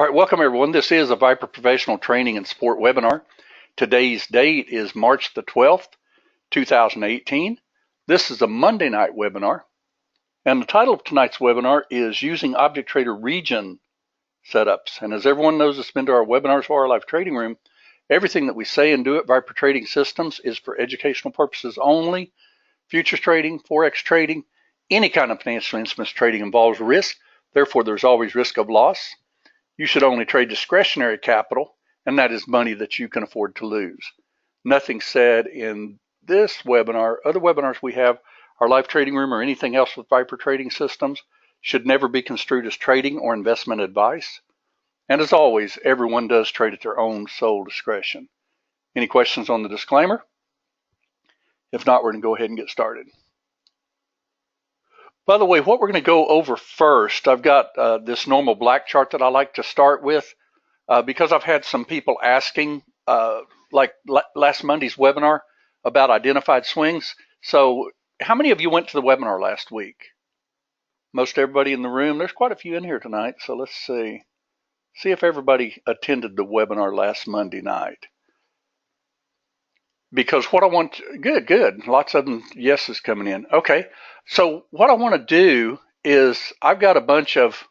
All right, welcome everyone. This is a Viper Professional Training and Support webinar. Today's date is March the 12th, 2018. This is a Monday night webinar, and the title of tonight's webinar is Using Object Trader Region Setups. And as everyone knows that's been to our webinars or our live trading room, everything that we say and do at Viper Trading Systems is for educational purposes only. Futures trading, Forex trading, any kind of financial instruments trading involves risk. Therefore, there's always risk of loss. You should only trade discretionary capital, and that is money that you can afford to lose. Nothing said in this webinar, other webinars we have, our live trading room, or anything else with Viper Trading Systems should never be construed as trading or investment advice. And as always, everyone does trade at their own sole discretion. Any questions on the disclaimer? If not, we're going to go ahead and get started. By the way, what we're going to go over first, I've got this normal black chart that I like to start with because I've had some people asking, like last Monday's webinar, about identified swings. So how many of you went to the webinar last week? Most everybody in the room. There's quite a few in here tonight, so let's see. See if everybody attended the webinar last Monday night. Because what I want, good. Lots of them, yeses coming in. Okay, so what I want to do is I've got a bunch of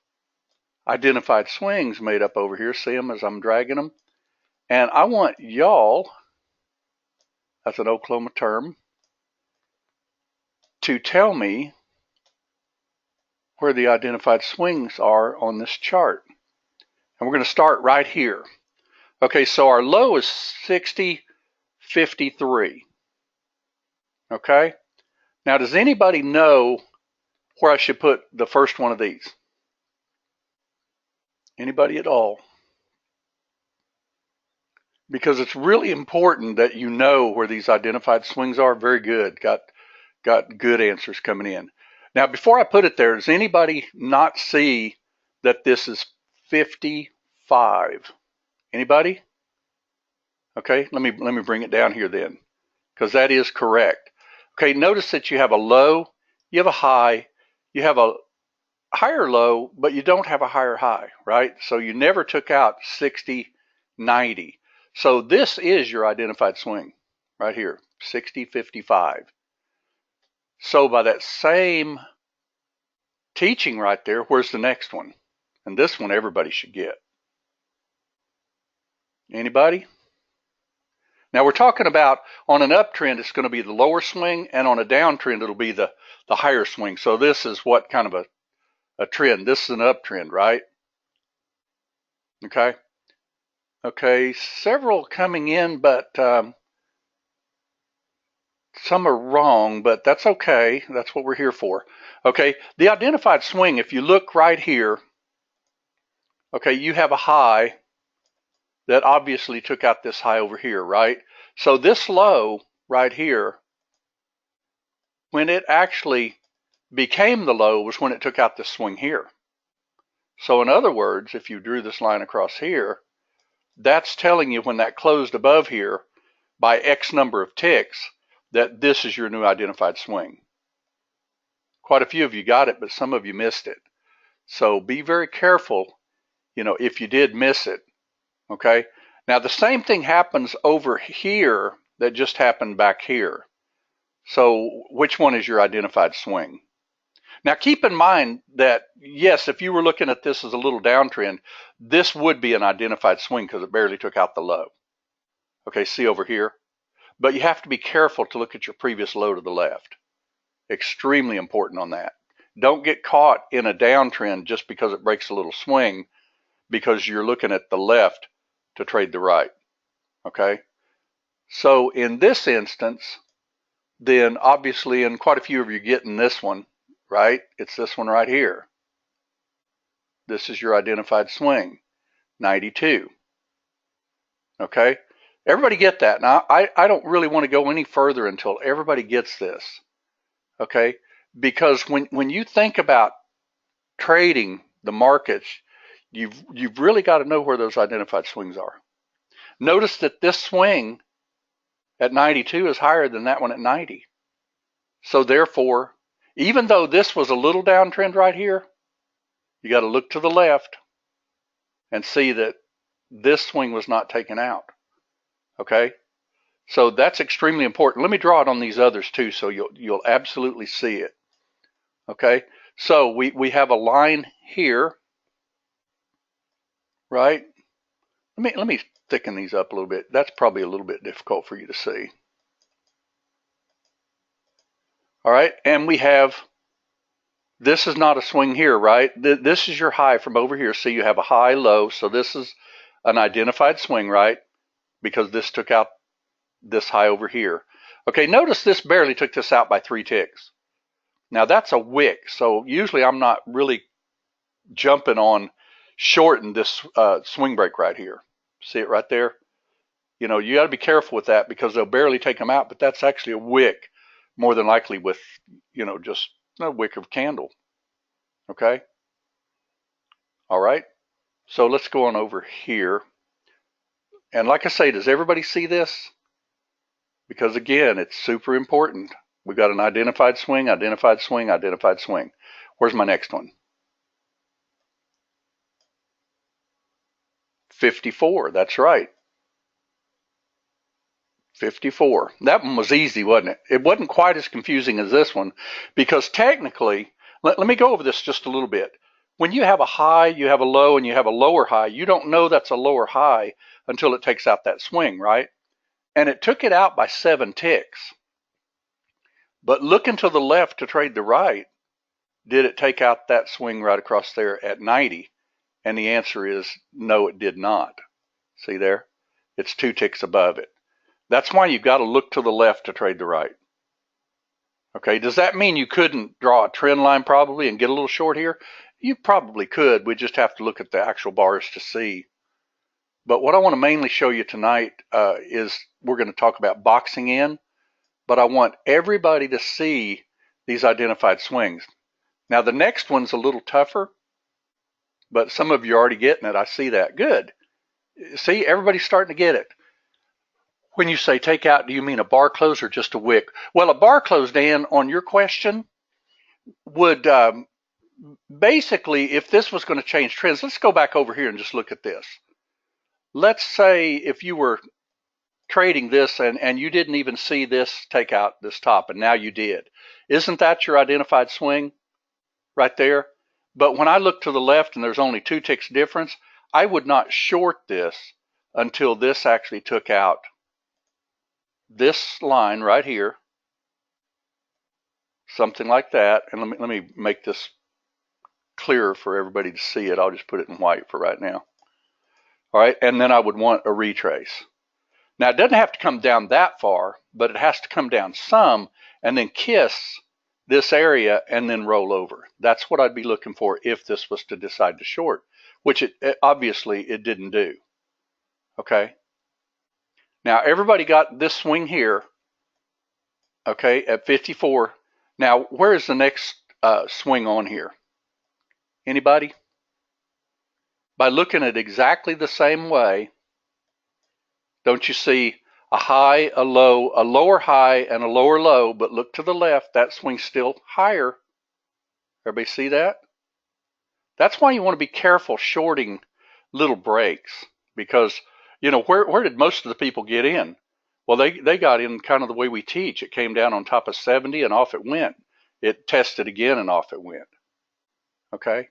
identified swings made up over here. See them as I'm dragging them. And I want y'all, that's an Oklahoma term, to tell me where the identified swings are on this chart. And we're going to start right here. Okay, so our low is 60.53. Okay, now does anybody know where I should put the first one of these? Anybody at all? Because it's really important that you know where these identified swings are. Very good. Got good answers coming in. Now, before I put it there, does anybody not see that this is 55? Anybody? Okay, let me bring it down here then, because that is correct. Okay, notice that you have a low, you have a high, you have a higher low, but you don't have a higher high, right? So you never took out 60.90. So this is your identified swing right here, 60.55. So by that same teaching right there, where's the next one? And this one everybody should get. Anybody? Now we're talking about on an uptrend, it's going to be the lower swing, and on a downtrend, it'll be the higher swing. So this is what kind of a trend. This is an uptrend, right? Okay. Okay, several coming in, but some are wrong, but that's okay. That's what we're here for. Okay, the identified swing, if you look right here, okay, you have a high that obviously took out this high over here, right? So this low right here, when it actually became the low, was when it took out this swing here. So in other words, if you drew this line across here, that's telling you when that closed above here by X number of ticks that this is your new identified swing. Quite a few of you got it, but some of you missed it. So be very careful, if you did miss it. Okay, now the same thing happens over here that just happened back here. So which one is your identified swing? Now keep in mind that, yes, if you were looking at this as a little downtrend, this would be an identified swing because it barely took out the low. Okay, see over here? But you have to be careful to look at your previous low to the left. Extremely important on that. Don't get caught in a downtrend just because it breaks a little swing because you're looking at the left to trade the right. Okay, so in this instance, then obviously, and quite a few of you getting this one, right? It's this one right here. This is your identified swing, 92. Okay, everybody get that. Now, I don't really want to go any further until everybody gets this. Okay, because when you think about trading the markets, you've really got to know where those identified swings are. Notice that this swing at 92 is higher than that one at 90. So therefore, even though this was a little downtrend right here, you got to look to the left and see that this swing was not taken out. Okay, so that's extremely important. Let me draw it on these others too, so you'll absolutely see it. Okay, so we have a line here, right? Let me thicken these up a little bit. That's probably a little bit difficult for you to see. All right, and we have, this is not a swing here, right? This is your high from over here. See, you have a high, low, so this is an identified swing, right? Because this took out this high over here. Okay, notice this barely took this out by 3 ticks. Now that's a wick, so usually I'm not really jumping on shorten this swing break right here. See it right there? You know, you got to be careful with that because they'll barely take them out, but that's actually a wick, more than likely with, you know, just a wick of candle. Okay? All right? So let's go on over here. And like I say, does everybody see this? Because again, it's super important. We've got an identified swing, identified swing, identified swing. Where's my next one? 54, that's right. 54. That one was easy, wasn't it? It wasn't quite as confusing as this one because technically, let me go over this just a little bit. When you have a high, you have a low, and you have a lower high, you don't know that's a lower high until it takes out that swing, right? And it took it out by 7 ticks. But looking to the left to trade the right, did it take out that swing right across there at 90? And the answer is no, it did not. See there? It's 2 ticks above it. That's why you've got to look to the left to trade the right. Okay, does that mean you couldn't draw a trend line probably and get a little short here? You probably could. We just have to look at the actual bars to see. But what I want to mainly show you tonight is we're going to talk about boxing in, but I want everybody to see these identified swings. Now the next one's a little tougher, but some of you are already getting it. I see that. Good. See, everybody's starting to get it. When you say take out, do you mean a bar close or just a wick? Well, a bar close, Dan, on your question, would basically, if this was going to change trends, let's go back over here and just look at this. Let's say if you were trading this and you didn't even see this take out this top, and now you did. Isn't that your identified swing right there? But when I look to the left and there's only 2 ticks difference, I would not short this until this actually took out this line right here, something like that. And let me make this clearer for everybody to see it. I'll just put it in white for right now. All right, and then I would want a retrace. Now it doesn't have to come down that far, but it has to come down some and then kiss this area and then roll over. That's what I'd be looking for if this was to decide to short, which it obviously it didn't do. Okay. Now everybody got this swing here, okay, at 54. Now where is the next swing on here? Anybody? By looking at exactly the same way, don't you see a high, a low, a lower high, and a lower low, but look to the left, that swing's still higher. Everybody see that? That's why you want to be careful shorting little breaks because, you know, where did most of the people get in? Well, they got in kind of the way we teach. It came down on top of 70 and off it went. It tested again and off it went. Okay?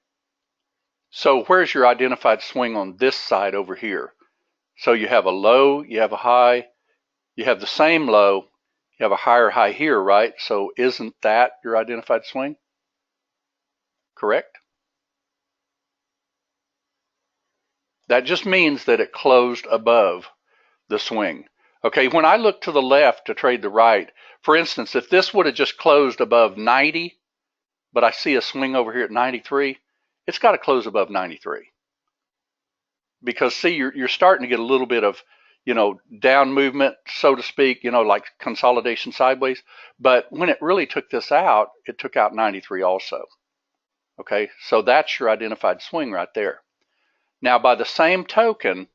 So where's your identified swing on this side over here? So you have a low, you have a high, you have the same low, you have a higher high here, right? So isn't that your identified swing? Correct? That just means that it closed above the swing. Okay, when I look to the left to trade the right, for instance, if this would have just closed above 90, but I see a swing over here at 93, it's got to close above 93. Because see, you're starting to get a little bit of, you know, down movement, so to speak, you know, like consolidation sideways. But when it really took this out, it took out 93 also. Okay, so that's your identified swing right there. Now, by the same token,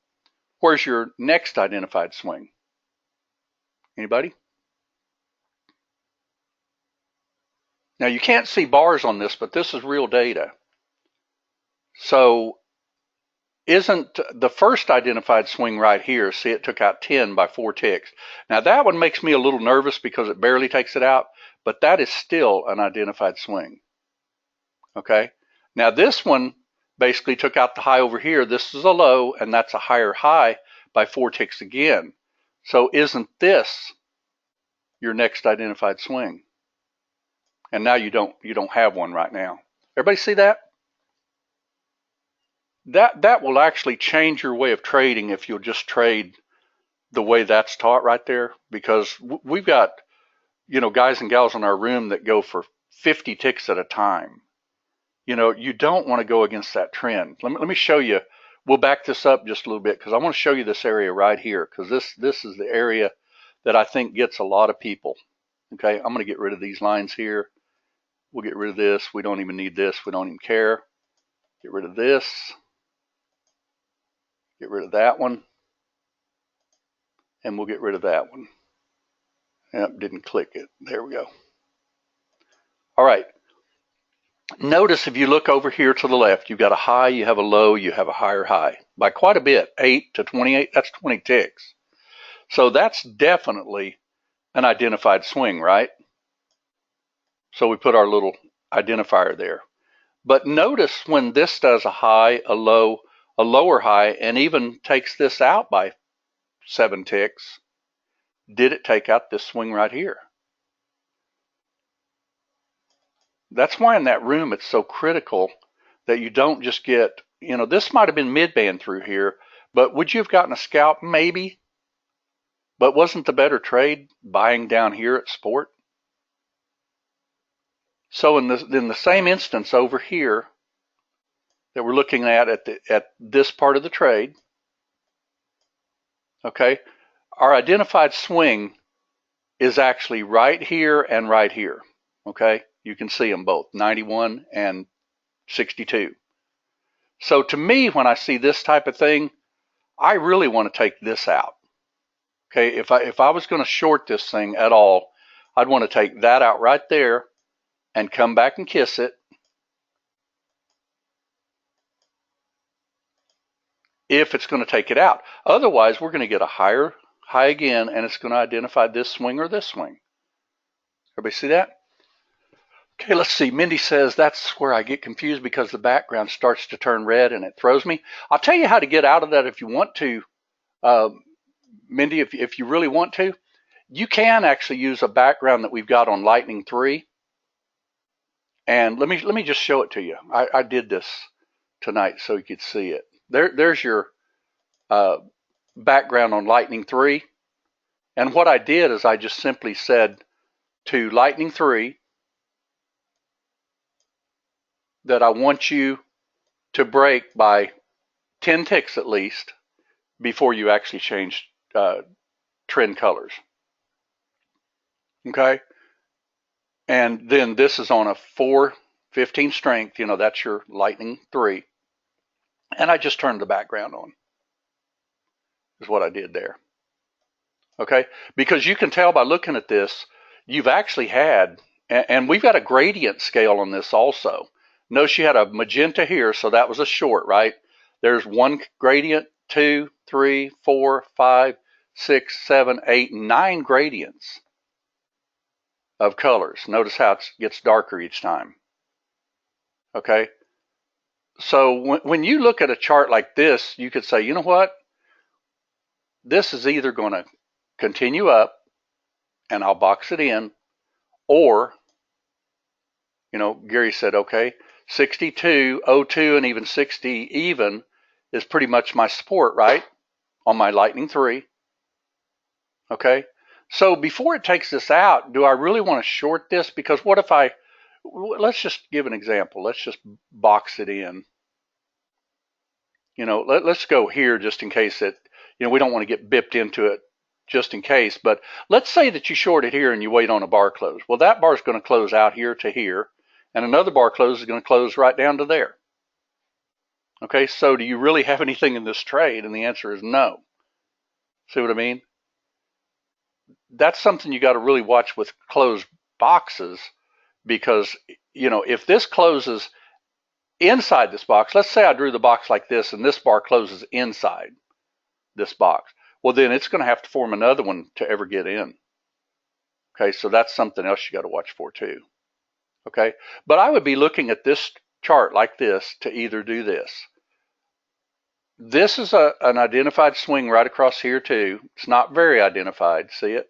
where's your next identified swing? Anybody? Now, you can't see bars on this, but this is real data. So isn't the first identified swing right here. See, it took out 10 by 4 ticks. Now that one makes me a little nervous because it barely takes it out, but that is still an identified swing. Okay. Now this one basically took out the high over here. This is a low, and that's a higher high by 4 ticks again. So isn't this your next identified swing? And now you don't have one right now. Everybody see that? That will actually change your way of trading if you'll just trade the way that's taught right there, because we've got, guys and gals in our room that go for 50 ticks at a time. You don't want to go against that trend. Let me show you. We'll back this up just a little bit because I want to show you this area right here, because this is the area that I think gets a lot of people. Okay, I'm going to get rid of these lines here. We'll get rid of this. We don't even need this. We don't even care. Get rid of this. Get rid of that one. And we'll get rid of that one. Yep, didn't click it. There we go. All right. Notice if you look over here to the left, you've got a high, you have a low, you have a higher high. By quite a bit, 8 to 28, that's 20 ticks. So that's definitely an identified swing, right? So we put our little identifier there. But notice when this does a high, a low, a lower high, and even takes this out by 7 ticks, did it take out this swing right here? That's why in that room it's so critical that you don't just get, this might have been mid-band through here, but would you have gotten a scalp? Maybe. But wasn't the better trade buying down here at sport? So in the same instance over here that we're looking at this part of the trade, okay, our identified swing is actually right here and right here, okay? You can see them both, 91 and 62. So to me, when I see this type of thing, I really want to take this out. Okay, if I was going to short this thing at all, I'd want to take that out right there and come back and kiss it. If it's going to take it out. Otherwise, we're going to get a higher high again, and it's going to identify this swing or this swing. Everybody see that? Okay, let's see. Mindy says that's where I get confused because the background starts to turn red and it throws me. I'll tell you how to get out of that if you want to. Mindy, if you really want to, you can actually use a background that we've got on Lightning 3. And let me just show it to you. I did this tonight so you could see it. There's your background on Lightning 3. And what I did is I just simply said to Lightning 3 that I want you to break by 10 ticks at least before you actually change trend colors. Okay? And then this is on a 415 strength, that's your Lightning 3. And I just turned the background on, is what I did there. Okay? Because you can tell by looking at this, you've actually had, and we've got a gradient scale on this also. Notice you had a magenta here, so that was a short, right? There's 1 gradient, 2, 3, 4, 5, 6, 7, 8, 9 gradients of colors. Notice how it gets darker each time. Okay? So when you look at a chart like this, you could say, you know what? This is either going to continue up, and I'll box it in, or, Gary said, okay, 62, 02, and even 60 even is pretty much my support, right? On my Lightning 3. Okay? So before it takes this out, do I really want to short this? Because what if let's just give an example. Let's just box it in. Let's go here just in case that, we don't want to get bipped into it just in case. But let's say that you short it here and you wait on a bar close. Well, that bar is going to close out here to here. And another bar close is going to close right down to there. Okay, so do you really have anything in this trade? And the answer is no. See what I mean? That's something you got to really watch with closed boxes, because, if this closes inside this box, let's say I drew the box like this and this bar closes inside this box. Well, then it's going to have to form another one to ever get in. Okay, so that's something else you got to watch for too. Okay, but I would be looking at this chart like this to either do this. This is an identified swing right across here too. It's not very identified. See it?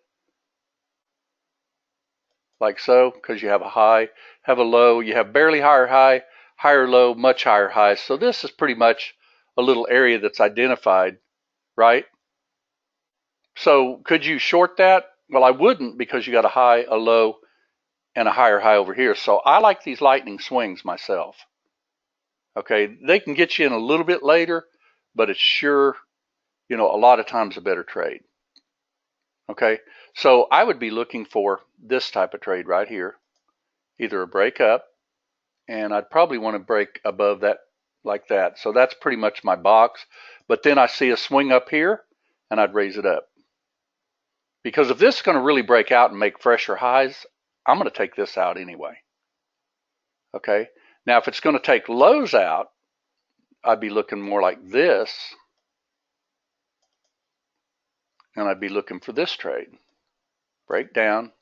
Like so, because you have a high, have a low, you have barely higher high, higher low, much higher high. So this is pretty much a little area that's identified, right? So could you short that? Well, I wouldn't, because you got a high, a low, and a higher high over here. So I like these lightning swings myself. Okay, they can get you in a little bit later, but it's sure, a lot of times a better trade. Okay, so I would be looking for this type of trade right here, either a break up, and I'd probably want to break above that like that. So that's pretty much my box. But then I see a swing up here, and I'd raise it up. Because if this is going to really break out and make fresher highs, I'm going to take this out anyway. Okay, now if it's going to take lows out, I'd be looking more like this, and I'd be looking for this trade. Break down,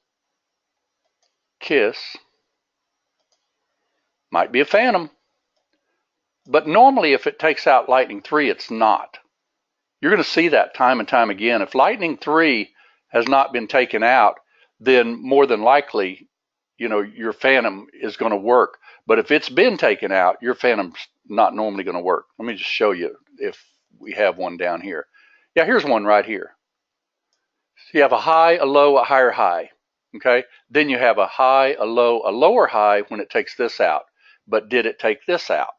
kiss, might be a phantom, but normally if it takes out lightning 3, it's not. You're going to see that time and time again. If lightning 3 has not been taken out, then more than likely, your phantom is going to work. But if it's been taken out, your phantom's not normally going to work. Let me just show you if we have one down here. Yeah, here's one right here. So you have a high, a low, a higher high. Okay, then you have a high, a low, a lower high when it takes this out. But did it take this out?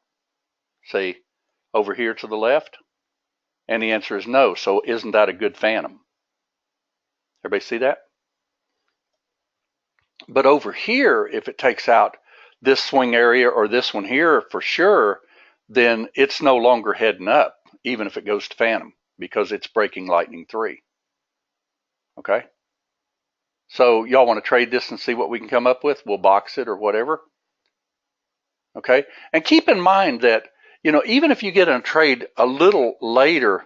See, over here to the left? And the answer is no. So isn't that a good phantom? Everybody see that? But over here, if it takes out this swing area or this one here for sure, then it's no longer heading up, even if it goes to phantom, because it's breaking lightning 3. Okay? So y'all want to trade this and see what we can come up with? We'll box it or whatever. Okay? And keep in mind that, even if you get in a trade a little later,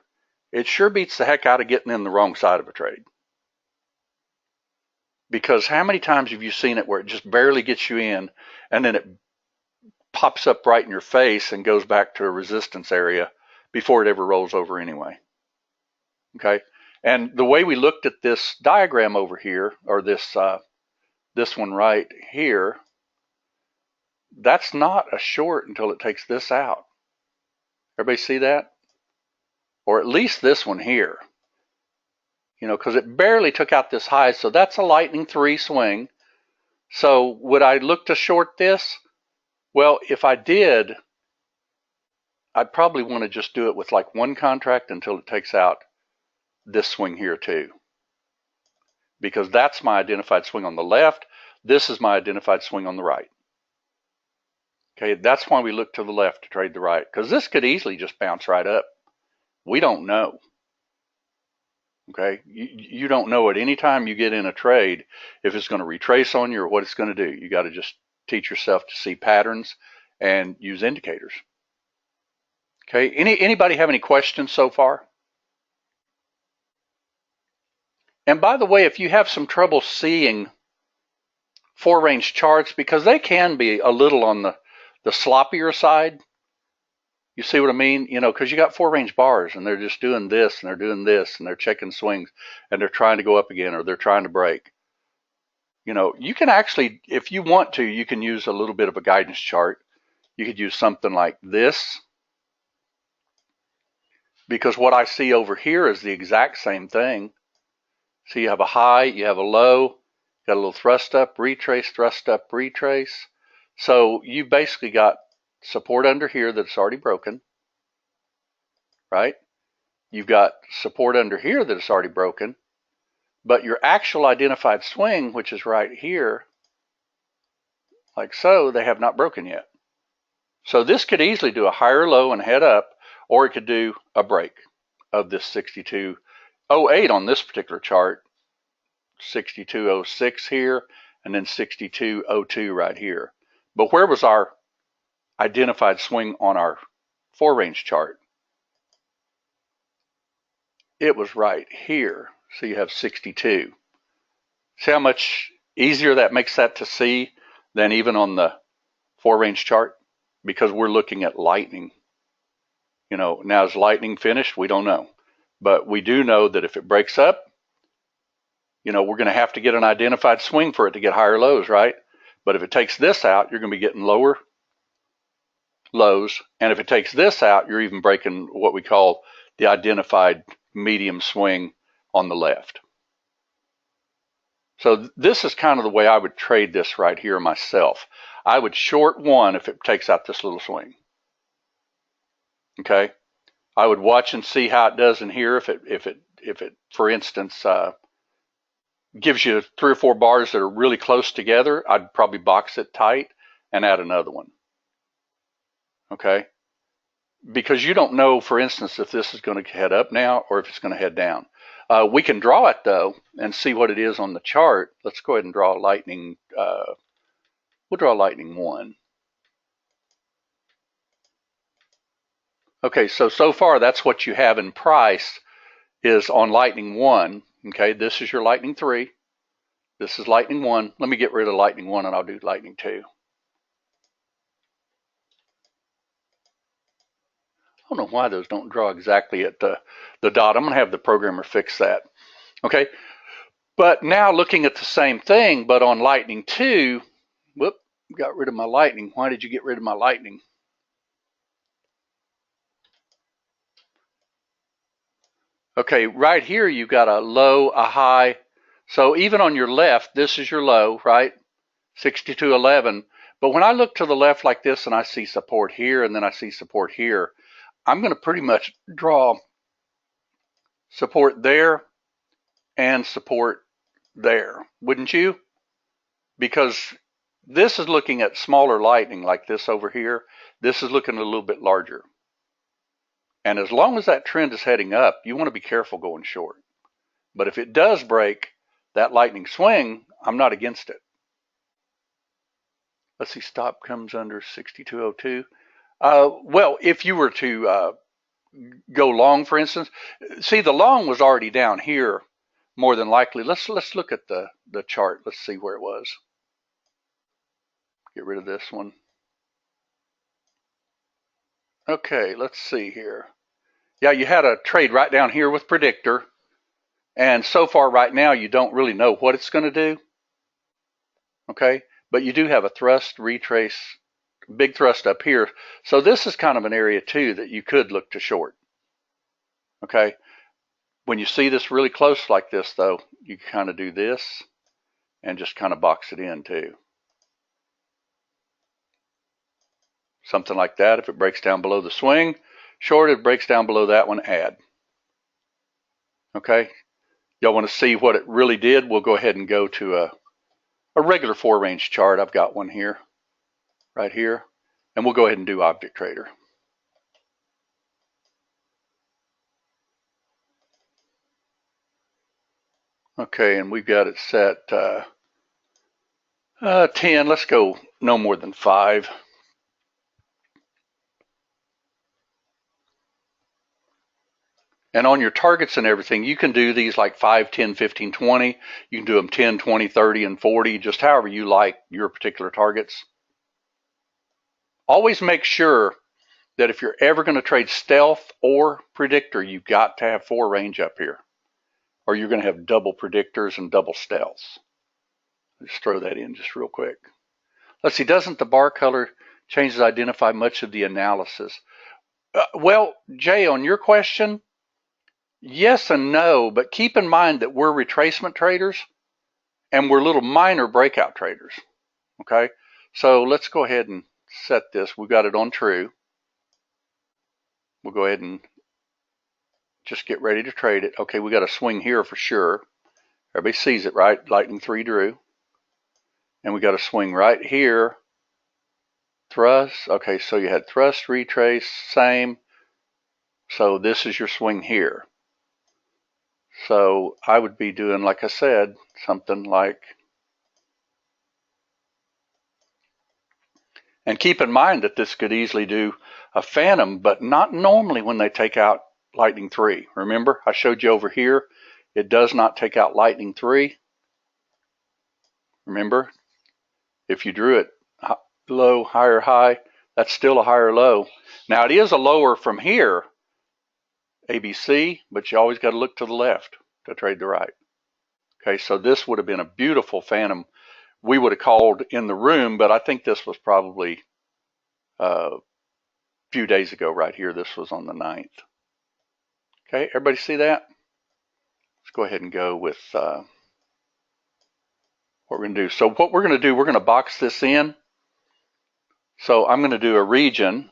it sure beats the heck out of getting in the wrong side of a trade. Because how many times have you seen it where it just barely gets you in, and then it pops up right in your face and goes back to a resistance area before it ever rolls over anyway? Okay, and the way we looked at this diagram over here, or this one right here, that's not a short until it takes this out. Everybody see that? Or at least this one here. Because it barely took out this high, so that's a lightning 3 swing. So would I look to short this? Well, if I did, I'd probably want to just do it with like one contract until it takes out this swing here too. Because that's my identified swing on the left. This is my identified swing on the right. Okay, that's why we look to the left to trade the right, because this could easily just bounce right up. We don't know. Okay, you don't know at any time you get in a trade if it's going to retrace on you or what it's going to do. You got to just teach yourself to see patterns and use indicators. Okay, anybody have any questions so far? And by the way, if you have some trouble seeing 4-range charts, because they can be a little on the sloppier side, you see what I mean? Because you got 4-range bars and they're just doing this and they're doing this and they're checking swings and they're trying to go up again or they're trying to break. You can actually, if you want to, you can use a little bit of a guidance chart. You could use something like this, because what I see over here is the exact same thing. So you have a high, you have a low, got a little thrust up, retrace, thrust up, retrace. So you basically got support under here that's already broken, right? You've got support under here that's already broken, but your actual identified swing, which is right here, like so, they have not broken yet. So this could easily do a higher low and head up, or it could do a break of this 62.08 on this particular chart, 62.06 here, and then 62.02 right here. But where was our identified swing on our 4-range chart, it was right here. So you have 62. See how much easier that makes that to see than even on the 4-range chart? Because we're looking at lightning. You know, now is lightning finished? We don't know. But we do know that if it breaks up, you know, we're going to have to get an identified swing for it to get higher lows, right? But if it takes this out, you're going to be getting lower lows. And if it takes this out, you're even breaking what we call the identified medium swing on the left. So this is kind of the way I would trade this right here myself. I would short one if it takes out this little swing. Okay, I would watch and see how it does in here. If it, for instance, gives you 3 or 4 bars that are really close together, I'd probably box it tight and add another one. Okay, because you don't know, for instance, if this is going to head up now or if it's going to head down. We can draw it though and see what it is on the chart. Let's go ahead and draw lightning. We'll draw lightning 1. Okay, so far that's what you have in price is on lightning 1. Okay, this is your lightning 3. This is lightning 1. Let me get rid of lightning 1 and I'll do lightning 2. I don't know why those don't draw exactly at the dot. I'm going to have the programmer fix that. Okay, but now looking at the same thing, but on lightning 2, whoop, got rid of my lightning. Why did you get rid of my lightning? Okay, right here you got a low, a high. So even on your left, this is your low, right? 62.11. But when I look to the left like this and I see support here and then I see support here, I'm going to pretty much draw support there and support there, wouldn't you? Because this is looking at smaller lightning like this over here. This is looking a little bit larger. And as long as that trend is heading up, you want to be careful going short. But if it does break that lightning swing, I'm not against it. Let's see, stop comes under 62.02. Well, if you were to go long, for instance, see the long was already down here more than likely. Let's look at the chart. Let's see where it was. Get rid of this one. Okay, let's see here. Yeah, you had a trade right down here with predictor. And so far right now, you don't really know what it's going to do. Okay, but you do have a thrust, retrace, big thrust up here. So this is kind of an area too that you could look to short. Okay, when you see this really close like this though, you kind of do this and just kind of box it in too. Something like that. If it breaks down below the swing, short. If it breaks down below that one, add. Okay, y'all want to see what it really did? We'll go ahead and go to a regular 4-range chart. I've got one here, right here, and we'll go ahead and do Object Trader. Okay, and we've got it set 10. Let's go no more than 5. And on your targets and everything, you can do these like 5, 10, 15, 20. You can do them 10, 20, 30, and 40, just however you like your particular targets. Always make sure that if you're ever going to trade stealth or predictor, you've got to have 4-range up here, or you're going to have double predictors and double stealths. Just throw that in just real quick. Let's see, doesn't the bar color changes identify much of the analysis? Well, Jay, on your question, yes and no, but keep in mind that we're retracement traders and we're little minor breakout traders. Okay, so let's go ahead and set this. We've got it on true. We'll go ahead and just get ready to trade it. Okay, we got a swing here for sure. Everybody sees it, right? Lightning 3 drew. And we got a swing right here. Thrust. Okay, so you had thrust, retrace, same. So this is your swing here. So I would be doing, like I said, something like, And keep in mind that this could easily do a phantom, but not normally when they take out lightning 3. Remember, I showed you over here, it does not take out lightning 3. Remember, if you drew it low, higher, high, that's still a higher low. Now it is a lower from here, ABC, but you always got to look to the left to trade the right. Okay, so this would have been a beautiful phantom. We would have called in the room, but I think this was probably a few days ago right here. This was on the 9th. Okay, everybody see that? Let's go ahead and go with what we're going to do. So what we're going to do, we're going to box this in. So I'm going to do a region.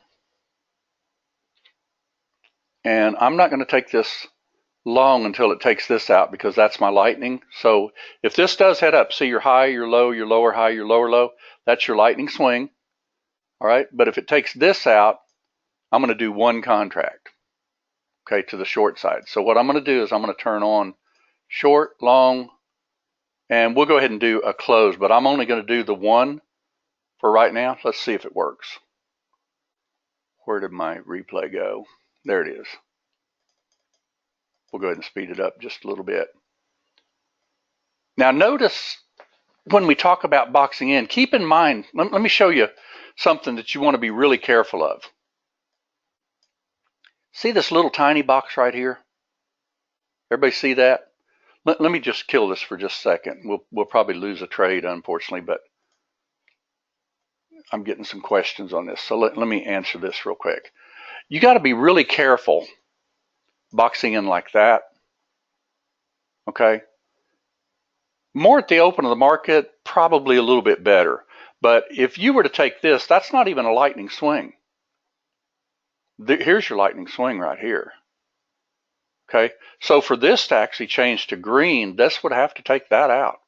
And I'm not going to take this long until it takes this out because that's my lightning. So if this does head up, see your high, your low, your lower high, your lower low, that's your lightning swing. All right, but if it takes this out, I'm going to do one contract, okay, to the short side. So what I'm going to do is I'm going to turn on short, long, and we'll go ahead and do a close, but I'm only going to do the one for right now. Let's see if it works. Where did my replay go? There it is. We'll go ahead and speed it up just a little bit. Now notice when we talk about boxing in, keep in mind, let me show you something that you want to be really careful of. See this little tiny box right here? Everybody see that? Let me just kill this for just a second. We'll probably lose a trade, unfortunately, but I'm getting some questions on this. So let me answer this real quick. You got to be really careful boxing in like that. Okay? More at the open of the market, probably a little bit better. But if you were to take this, that's not even a lightning swing. Here's your lightning swing right here. Okay? So for this to actually change to green, this would have to take that out.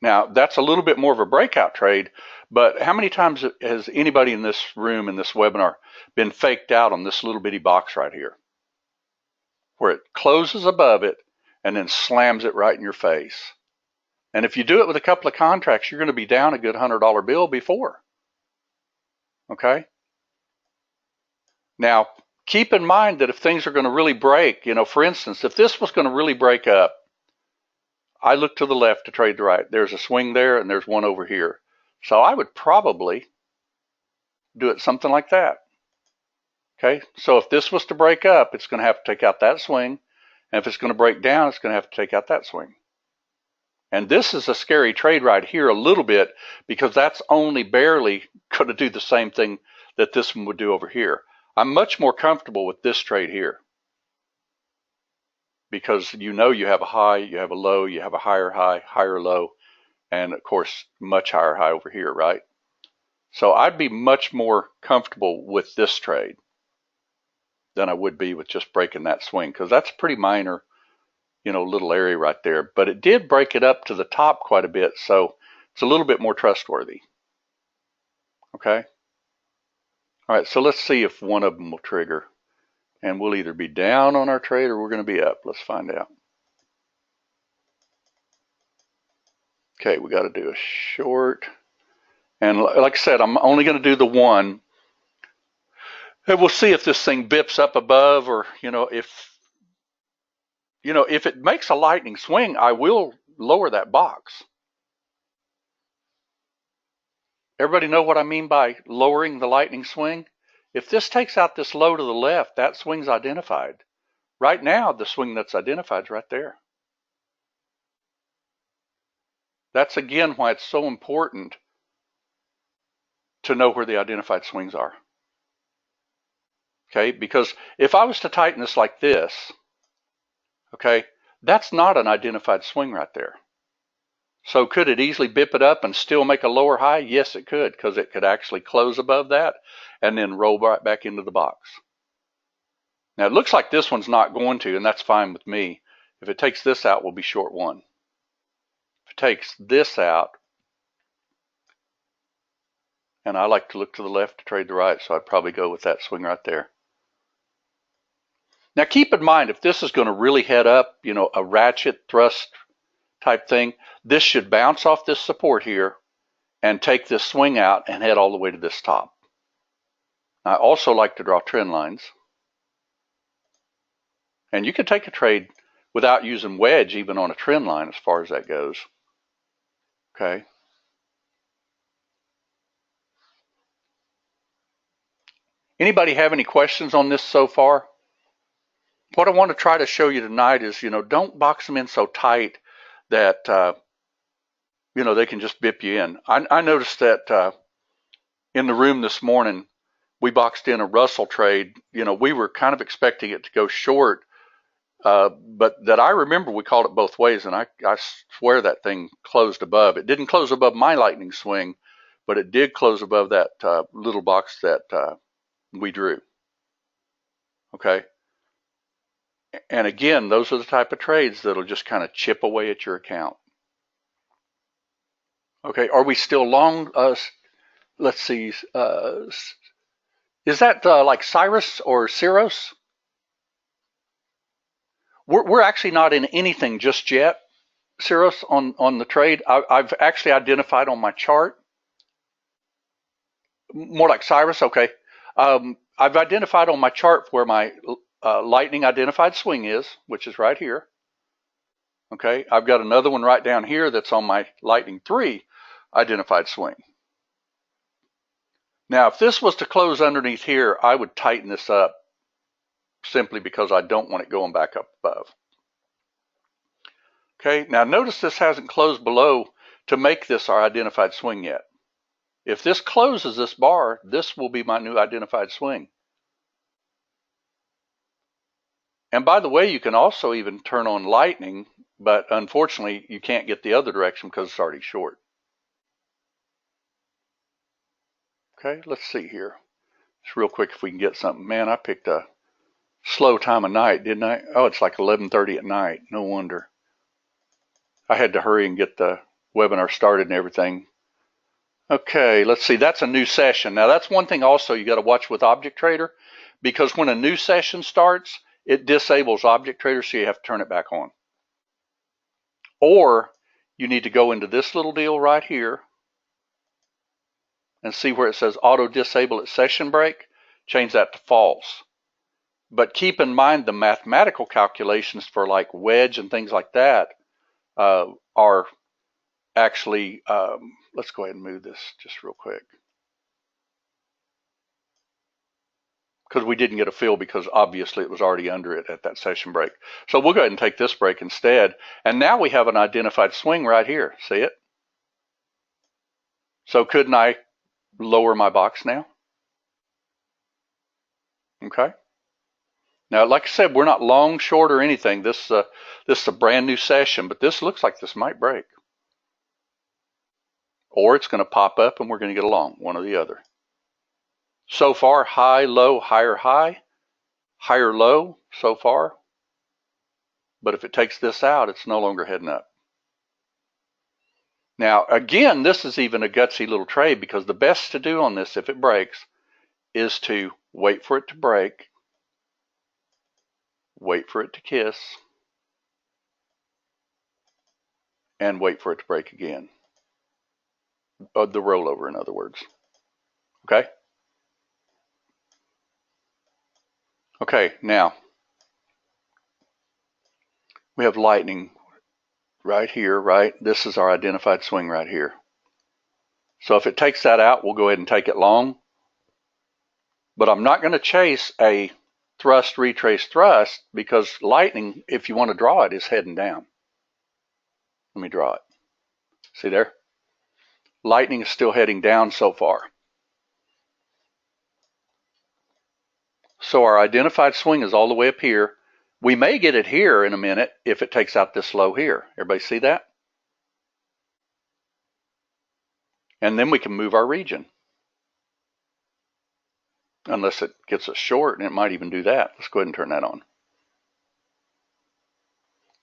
Now, that's a little bit more of a breakout trade, but how many times has anybody in this room, in this webinar, been faked out on this little bitty box right here? Where it closes above it and then slams it right in your face. And if you do it with a couple of contracts, you're going to be down a good $100 bill before. Okay? Now, keep in mind that if things are going to really break, for instance, if this was going to really break up, I look to the left to trade the right. There's a swing there and there's one over here. So I would probably do it something like that. Okay, so if this was to break up, it's going to have to take out that swing. And if it's going to break down, it's going to have to take out that swing. And this is a scary trade right here a little bit because that's only barely going to do the same thing that this one would do over here. I'm much more comfortable with this trade here. Because you have a high, you have a low, you have a higher high, higher low, and of course, much higher high over here, right? So I'd be much more comfortable with this trade than I would be with just breaking that swing, because that's a pretty minor, little area right there. But it did break it up to the top quite a bit, so it's a little bit more trustworthy. Okay? All right, so let's see if one of them will trigger. And we'll either be down on our trade or we're going to be up. Let's find out. Okay, we got to do a short. And like I said, I'm only going to do the one. And we'll see if this thing bips up above, or if it makes a lightning swing, I will lower that box. Everybody know what I mean by lowering the lightning swing? If this takes out this low to the left, that swing's identified. Right now, the swing that's identified is right there. That's again why it's so important to know where the identified swings are. Okay, because if I was to tighten this like this, okay, that's not an identified swing right there. So could it easily bip it up and still make a lower high? Yes, it could, because it could actually close above that and then roll right back into the box. Now it looks like this one's not going to, and that's fine with me. If it takes this out, we'll be short one. If it takes this out, and I like to look to the left to trade the right, so I'd probably go with that swing right there. Now keep in mind, if this is going to really head up, a ratchet thrust type thing, this should bounce off this support here and take this swing out and head all the way to this top. I also like to draw trend lines. And you can take a trade without using wedge even on a trend line as far as that goes. Okay. Anybody have any questions on this so far? What I want to try to show you tonight is, don't box them in so tight that, they can just bip you in. I noticed that in the room this morning, we boxed in a Russell trade. We were kind of expecting it to go short, but that I remember we called it both ways, and I swear that thing closed above. It didn't close above my lightning swing, but it did close above that little box that we drew. Okay. And again, those are the type of trades that'll just kind of chip away at your account. Okay, are we still long? Let's see. Is that like Cyrus or Cirrus? We're actually not in anything just yet, Cirrus, on the trade. I've actually identified on my chart. More like Cyrus, okay. I've identified on my chart where my lightning identified swing is, which is right here. Okay, I've got another one right down here that's on my lightning 3 identified swing. Now, if this was to close underneath here, I would tighten this up simply because I don't want it going back up above. Okay, now notice this hasn't closed below to make this our identified swing yet. If this closes this bar, this will be my new identified swing. And by the way, you can also even turn on lightning, but unfortunately you can't get the other direction because it's already short. Okay, let's see here. Just real quick if we can get something. Man, I picked a slow time of night, didn't I? Oh, it's like 11:30 at night. No wonder. I had to hurry and get the webinar started and everything. Okay, let's see. That's a new session. Now, that's one thing also you got to watch with Object Trader, because when a new session starts, it disables Object Trader, so you have to turn it back on. Or you need to go into this little deal right here and see where it says auto disable at session break, change that to false. But keep in mind the mathematical calculations for like wedge and things like that are actually, let's go ahead and move this just real quick. Because we didn't get a fill because obviously it was already under it at that session break. So we'll go ahead and take this break instead. And now we have an identified swing right here. See it? So couldn't I lower my box now? Okay. Now, like I said, we're not long, short, or anything. This is a brand new session, but this looks like this might break. Or it's going to pop up and we're going to get along, one or the other. So far, high, low, higher, high, higher, low so far. But if it takes this out, it's no longer heading up. Now, again, this is even a gutsy little trade because the best to do on this, if it breaks, is to wait for it to break, wait for it to kiss, and wait for it to break again. The rollover, in other words. Okay? Okay, now, we have lightning right here, right? This is our identified swing right here. So if it takes that out, we'll go ahead and take it long. But I'm not going to chase a thrust, retrace, thrust because lightning, if you want to draw it, is heading down. Let me draw it. See there? Lightning is still heading down so far. So our identified swing is all the way up here. We may get it here in a minute if it takes out this low here. Everybody see that? And then we can move our region. Unless it gets us short, and it might even do that. Let's go ahead and turn that on.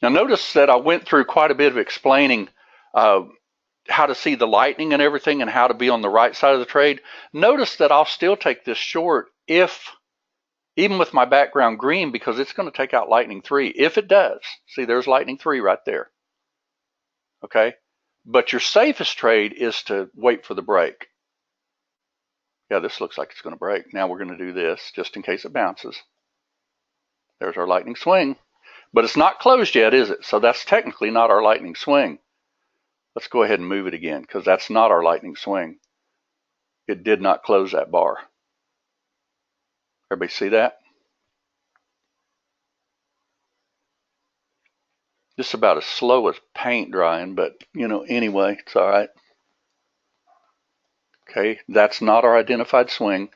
Now notice that I went through quite a bit of explaining how to see the lightning and everything and how to be on the right side of the trade. Notice that I'll still take this short if, even with my background green, because it's going to take out lightning 3. If it does, see there's lightning 3 right there. Okay, But your safest trade is to wait for the break. Yeah, this looks like it's going to break. Now we're going to do this just in case it bounces. There's our lightning swing. But it's not closed yet, is it? So that's technically not our lightning swing. Let's go ahead and move it again because that's not our lightning swing. It did not close that bar. Everybody see that? This is about as slow as paint drying, but anyway, it's all right. Okay, that's not our identified swing.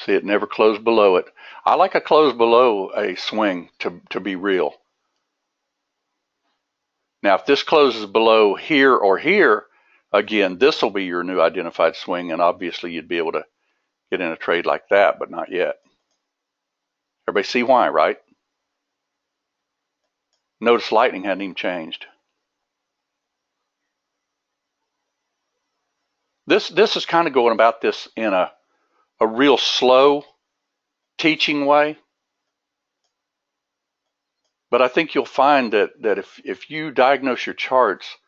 See, it never closed below it. I like a close below a swing to be real. Now, if this closes below here or here, again, this will be your new identified swing, and obviously you'd be able to get in a trade like that, but not yet. Everybody see why, right? Notice lightning hadn't even changed. This is kind of going about this in a real slow teaching way. But I think you'll find that if you diagnose your charts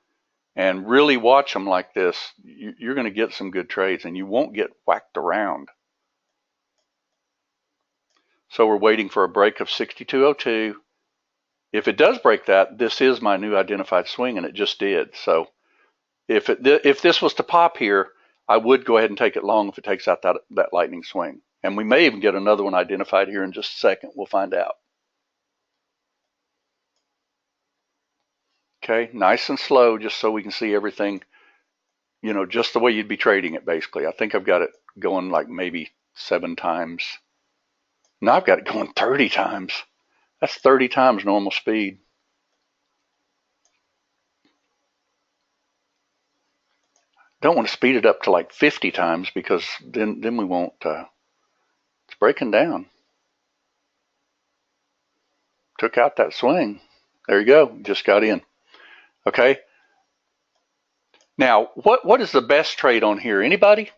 and really watch them like this, you're going to get some good trades and you won't get whacked around. So we're waiting for a break of 62.02. If it does break that, this is my new identified swing, and it just did. So if this was to pop here, I would go ahead and take it long if it takes out that lightning swing. And we may even get another one identified here in just a second. We'll find out. Okay, nice and slow, just so we can see everything, just the way you'd be trading it, basically. I think I've got it going like maybe 7 times. Now I've got it going 30 times. That's 30 times normal speed. Don't want to speed it up to like 50 times because then we won't. It's breaking down. Took out that swing. There you go. Just got in. Okay. Now, what is the best trade on here? Anybody?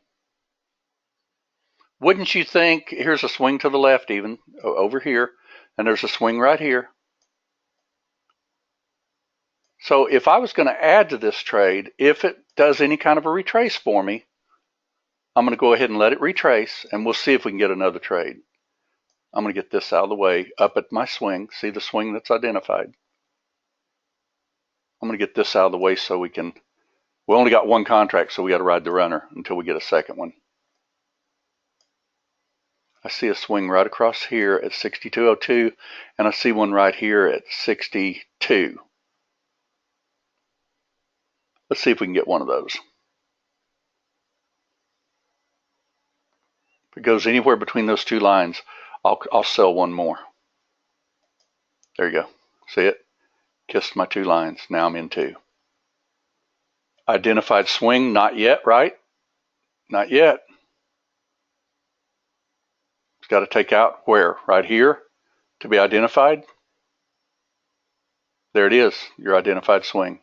Wouldn't you think, here's a swing to the left even, over here, and there's a swing right here. So if I was going to add to this trade, if it does any kind of a retrace for me, I'm going to go ahead and let it retrace, and we'll see if we can get another trade. I'm going to get this out of the way, up at my swing. See the swing that's identified? I'm going to get this out of the way so we only got one contract, so we got to ride the runner until we get a second one. I see a swing right across here at 62.02, and I see one right here at 62. Let's see if we can get one of those. If it goes anywhere between those two lines, I'll sell one more. There you go. See it? Kissed my 2 lines. Now I'm in 2. Identified swing, not yet, right? Not yet. It's got to take out where? Right here to be identified. There it is, your identified swing.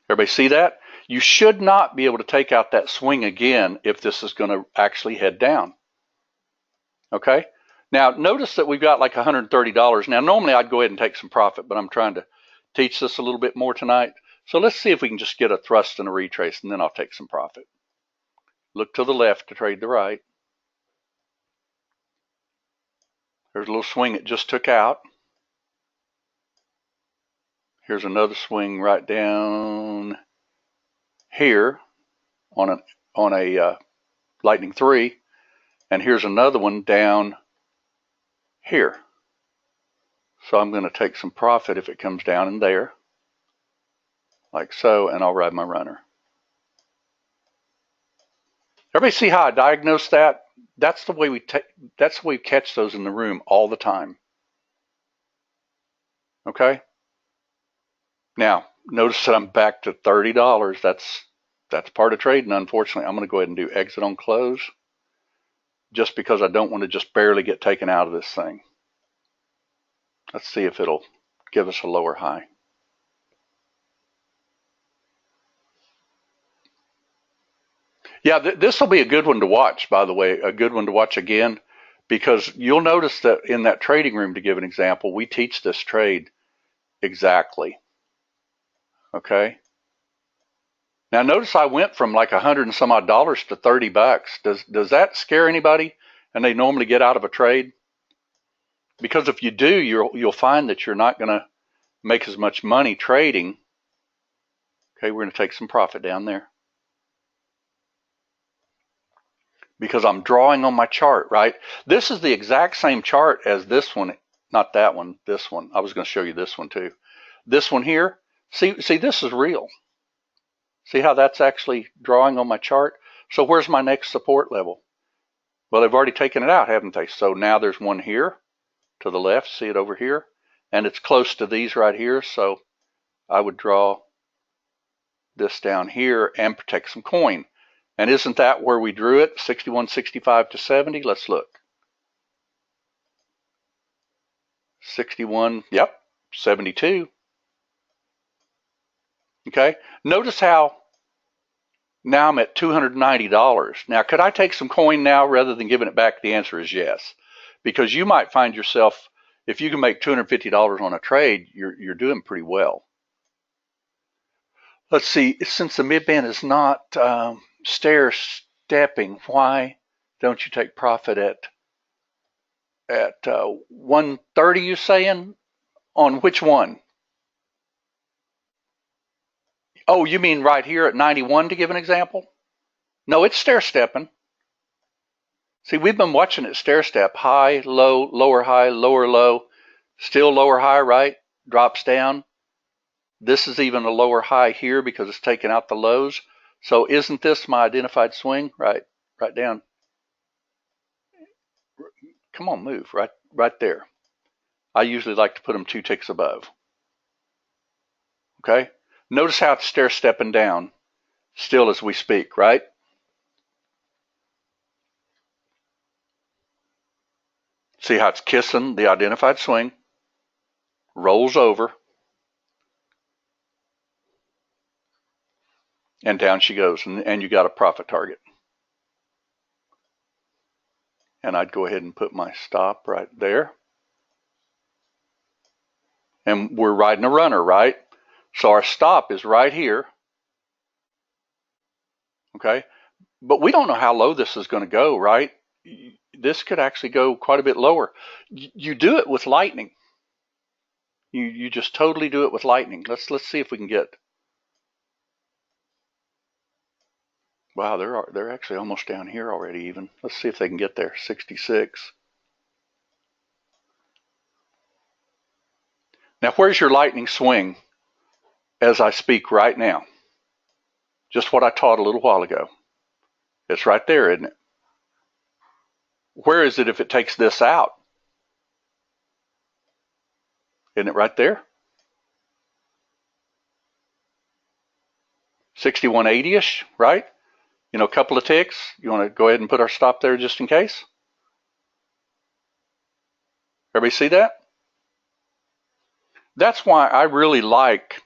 Everybody see that? You should not be able to take out that swing again if this is going to actually head down. Okay? Now, notice that we've got like $130. Now, normally I'd go ahead and take some profit, but I'm trying to teach this a little bit more tonight. So let's see if we can just get a thrust and a retrace, and then I'll take some profit. Look to the left to trade the right. There's a little swing it just took out. Here's another swing right down here on a lightning 3, and here's another one down here. So I'm going to take some profit if it comes down in there, like so, and I'll ride my runner. Everybody see how I diagnose that? That's the way we catch those in the room all the time. Okay? Now, notice that I'm back to $30. That's part of trading, unfortunately. I'm going to go ahead and do exit on close just because I don't want to just barely get taken out of this thing. Let's see if it'll give us a lower high. Yeah, this will be a good one to watch, by the way, a good one to watch again, Because you'll notice that in that trading room, to give an example, we teach this trade exactly. Okay. Now notice I went from like $100 and some odd to $30. Does that scare anybody? And they normally get out of a trade? Because if you do, you'll find that you're not going to make as much money trading. Okay, we're going to take some profit down there. Because I'm drawing on my chart, right? This is the exact same chart as this one, not that one, this one. I was going to show you this one too. This one here, see, this is real. See how that's actually drawing on my chart? So where's my next support level? Well, they've already taken it out, haven't they? So now there's one here to the left, see it over here? And it's close to these right here, so I would draw this down here and protect some coin. And isn't that where we drew it? 61.65 to 70. Let's look. 61, yep, 72. Okay, notice how now I'm at $290. Now, could I take some coin now rather than giving it back? The answer is yes. Because you might find yourself, if you can make $250 on a trade, you're doing pretty well. Let's see, since the mid-band is not stair-stepping, why don't you take profit at 130, you saying? On which one? Oh, you mean right here at 91 to give an example? No, it's stair-stepping. See, we've been watching it stair-step, high, low, lower, low, still lower, high, right? Drops down. This is even a lower high here because it's taking out the lows. So isn't this my identified swing? Right down. Come on, move, right there. I usually like to put them 2 ticks above. Okay? Notice how it's stair-stepping down, still as we speak, right? See how it's kissing the identified swing, rolls over, and down she goes, and you got a profit target. And I'd go ahead and put my stop right there. And we're riding a runner, right? So our stop is right here. Okay? But we don't know how low this is going to go, right? This could actually go quite a bit lower. You do it with lightning. You just totally do it with lightning. Let's see if we can get. Wow, they're actually almost down here already even. Let's see if they can get there. 66. Now, where's your lightning swing as I speak right now? Just what I taught a little while ago. It's right there, isn't it? Where is it if it takes this out? Isn't it right there? 61.80-ish, right? You know, a couple of ticks. You want to go ahead and put our stop there just in case? Everybody see that? That's why I really like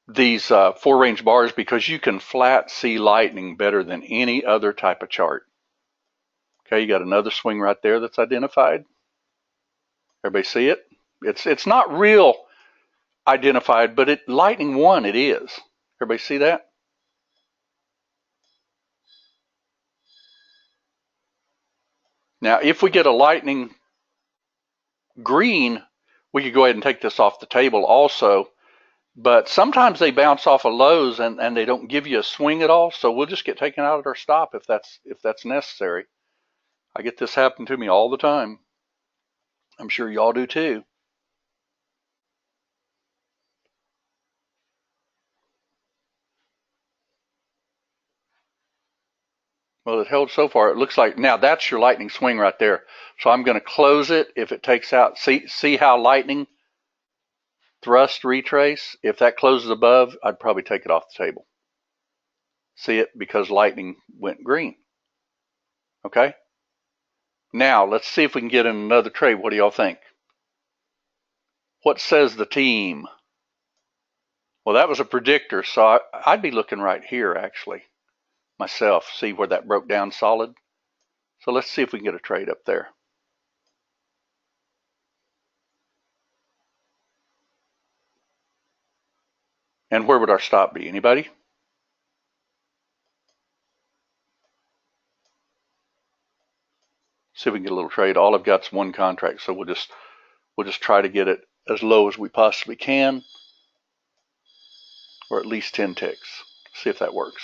these 4-range bars, because you can flat see lightning better than any other type of chart. Okay, you got another swing right there that's identified. Everybody see it? It's not real identified, but lightning one it is. Everybody see that? Now, if we get a lightning green, we could go ahead and take this off the table also. But sometimes they bounce off of lows and they don't give you a swing at all. So we'll just get taken out at our stop if that's necessary. I get this happen to me all the time. I'm sure y'all do too. Well, it held so far. It looks like now that's your lightning swing right there. So I'm going to close it if it takes out. See how lightning thrust retrace? If that closes above, I'd probably take it off the table. See it? Because lightning went green. Okay? Now, let's see if we can get in another trade. What do y'all think? What says the team? Well, that was a predictor, so I'd be looking right here, actually, myself. See where that broke down solid? So let's see if we can get a trade up there. And where would our stop be? Anybody? See if we can get a little trade. All I've got is one contract, so we'll just try to get it as low as we possibly can, or at least 10 ticks. See if that works.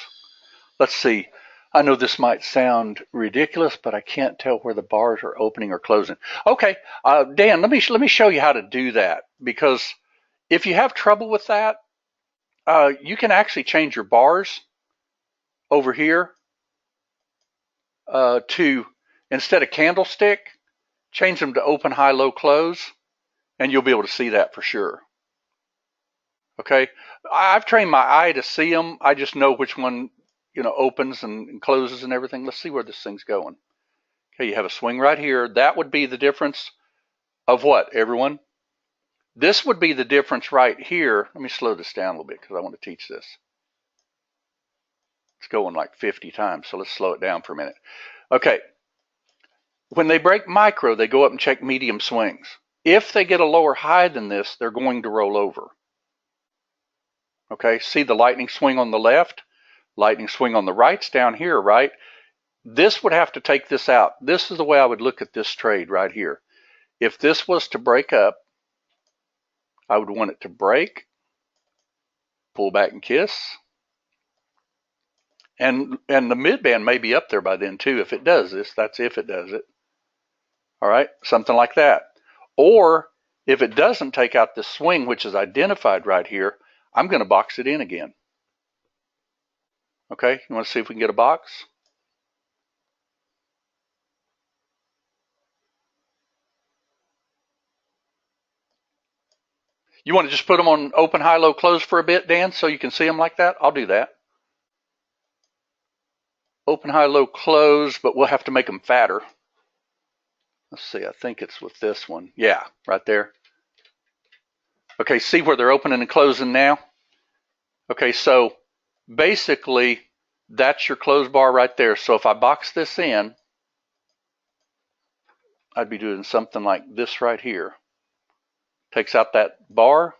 Let's see. I know this might sound ridiculous, but I can't tell where the bars are opening or closing. Okay, Dan, let me show you how to do that, because if you have trouble with that, you can actually change your bars over here to, instead of candlestick, change them to open, high, low, close, and you'll be able to see that for sure. Okay, I've trained my eye to see them. I just know which one, opens and closes and everything. Let's see where this thing's going. Okay, you have a swing right here. That would be the difference of what, everyone? This would be the difference right here. Let me slow this down a little bit because I want to teach this. It's going like 50 times, so let's slow it down for a minute. Okay, when they break micro, they go up and check medium swings. If they get a lower high than this, they're going to roll over. Okay, see the lightning swing on the left, lightning swing on the right's down here, right? This would have to take this out. This is the way I would look at this trade right here. If this was to break up, I would want it to break, pull back and kiss, and the midband may be up there by then too. If it does this, that's if it does it. All right, something like that. Or if it doesn't take out this swing, which is identified right here, I'm going to box it in again. Okay, you want to see if we can get a box? You want to just put them on open, high, low, close for a bit, Dan, so you can see them like that? I'll do that. Open, high, low, close, but we'll have to make them fatter. Let's see, I think it's with this one. Yeah, right there. Okay, see where they're opening and closing now? Okay, so basically that's your close bar right there. So if I box this in, I'd be doing something like this right here. Takes out that bar.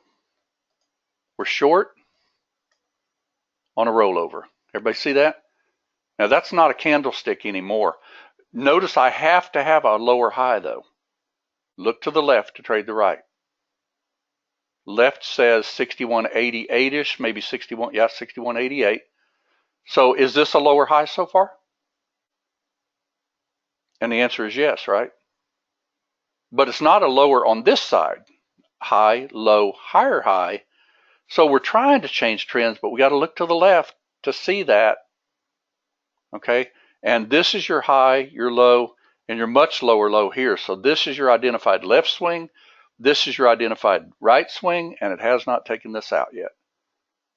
We're short on a rollover. Everybody see that? Now that's not a candlestick anymore. Notice I have to have a lower high though. Look to the left to trade the right. Left says 61.88-ish, maybe 61, yeah, 61.88. So is this a lower high so far? And the answer is yes, right? But it's not a lower on this side. High, low, higher high. So we're trying to change trends, but we got to look to the left to see that. Okay, and this is your high, your low, and your much lower low here. So this is your identified left swing. This is your identified right swing, and it has not taken this out yet.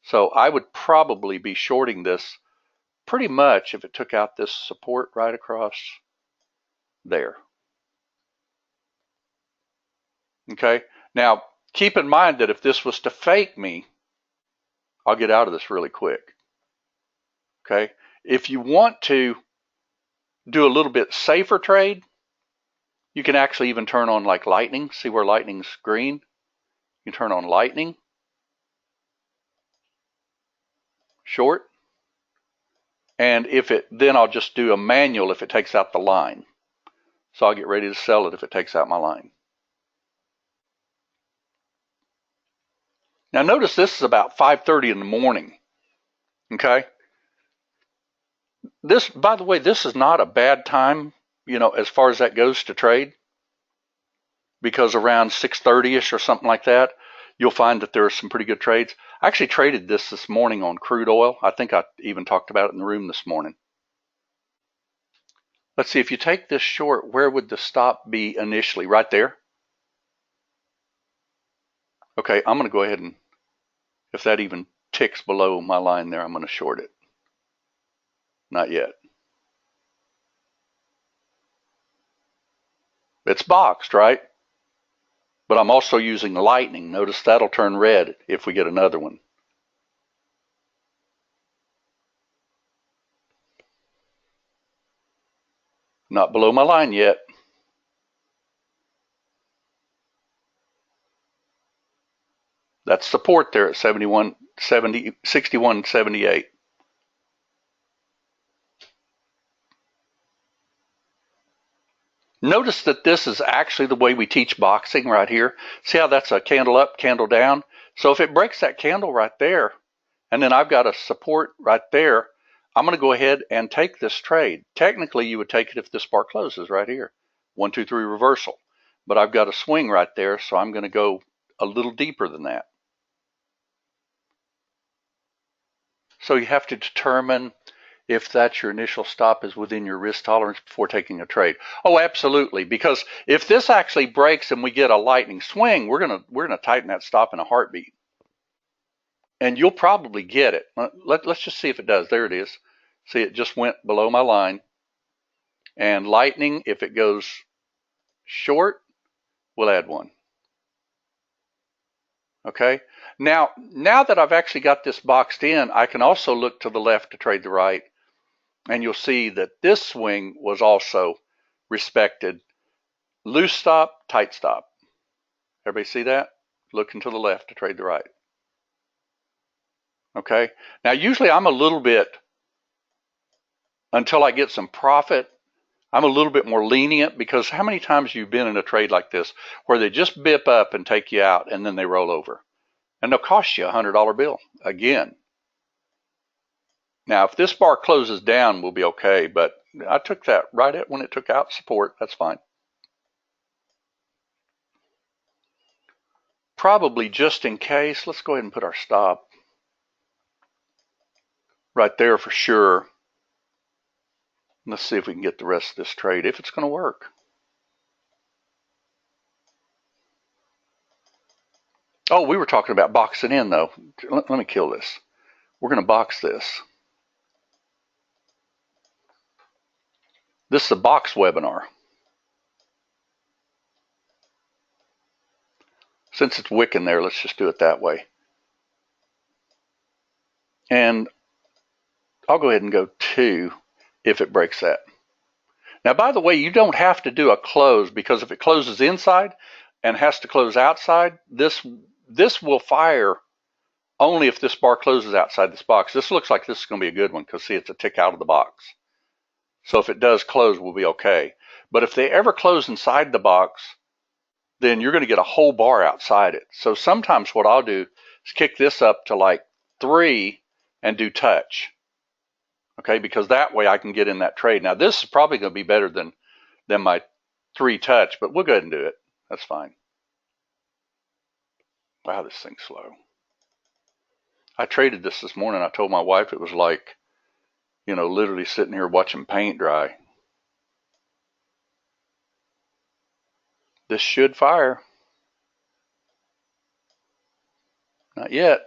So I would probably be shorting this pretty much if it took out this support right across there. Okay, now keep in mind that if this was to fake me, I'll get out of this really quick. Okay, if you want to do a little bit safer trade, you can actually even turn on like lightning. See where lightning's green? You turn on lightning, short, and if it, then I'll just do a manual if it takes out the line. So I'll get ready to sell it if it takes out my line. Now notice this is about 5:30 in the morning. Okay. This, by the way, this is not a bad time, as far as that goes to trade, because around 6:30-ish or something like that, you'll find that there are some pretty good trades. I actually traded this morning on crude oil. I think I even talked about it in the room this morning. Let's see, if you take this short, where would the stop be initially? Right there? Okay, I'm going to go ahead and, if that even ticks below my line there, I'm going to short it. Not yet. It's boxed, right? But I'm also using lightning. Notice that'll turn red if we get another one. Not below my line yet. That's support there at 61.78. Notice that this is actually the way we teach boxing right here. See how that's a candle up, candle down? So if it breaks that candle right there, and then I've got a support right there, I'm going to go ahead and take this trade. Technically, you would take it if this bar closes right here. 1, 2, 3 reversal. But I've got a swing right there, so I'm going to go a little deeper than that. So you have to determine if that's your initial stop is within your risk tolerance before taking a trade. Oh, absolutely. Because if this actually breaks and we get a lightning swing, we're gonna tighten that stop in a heartbeat. And you'll probably get it. Let's just see if it does. There it is. See, it just went below my line. And lightning, if it goes short, we'll add one. Okay. Now that I've actually got this boxed in, I can also look to the left to trade the right. And you'll see that this swing was also respected. Loose stop, tight stop. Everybody see that? Looking to the left to trade the right. Okay. Now, usually I'm a little bit, until I get some profit, I'm a little bit more lenient, because how many times you've been in a trade like this where they just bip up and take you out and then they roll over? And they'll cost you a $100 bill again. Now, if this bar closes down, we'll be okay, but I took that right at when it took out support. That's fine. Probably just in case, let's go ahead and put our stop right there for sure. Let's see if we can get the rest of this trade, if it's going to work. Oh, we were talking about boxing in, though. Let me kill this. We're going to box this. This is a box webinar. Since it's wicking there, let's just do it that way. And I'll go ahead and go 2 if it breaks that. Now, by the way, you don't have to do a close, because if it closes inside and has to close outside, this will fire only if this bar closes outside this box. This looks like this is going to be a good one, because see, it's a tick out of the box. So if it does close, we'll be okay. But if they ever close inside the box, then you're going to get a whole bar outside it. So sometimes what I'll do is kick this up to like 3 and do touch. Okay, because that way I can get in that trade. Now, this is probably going to be better than my 3 touch, but we'll go ahead and do it. That's fine. Wow, this thing's slow. I traded this morning. I told my wife it was like, you know, literally sitting here watching paint dry. This should fire. Not yet.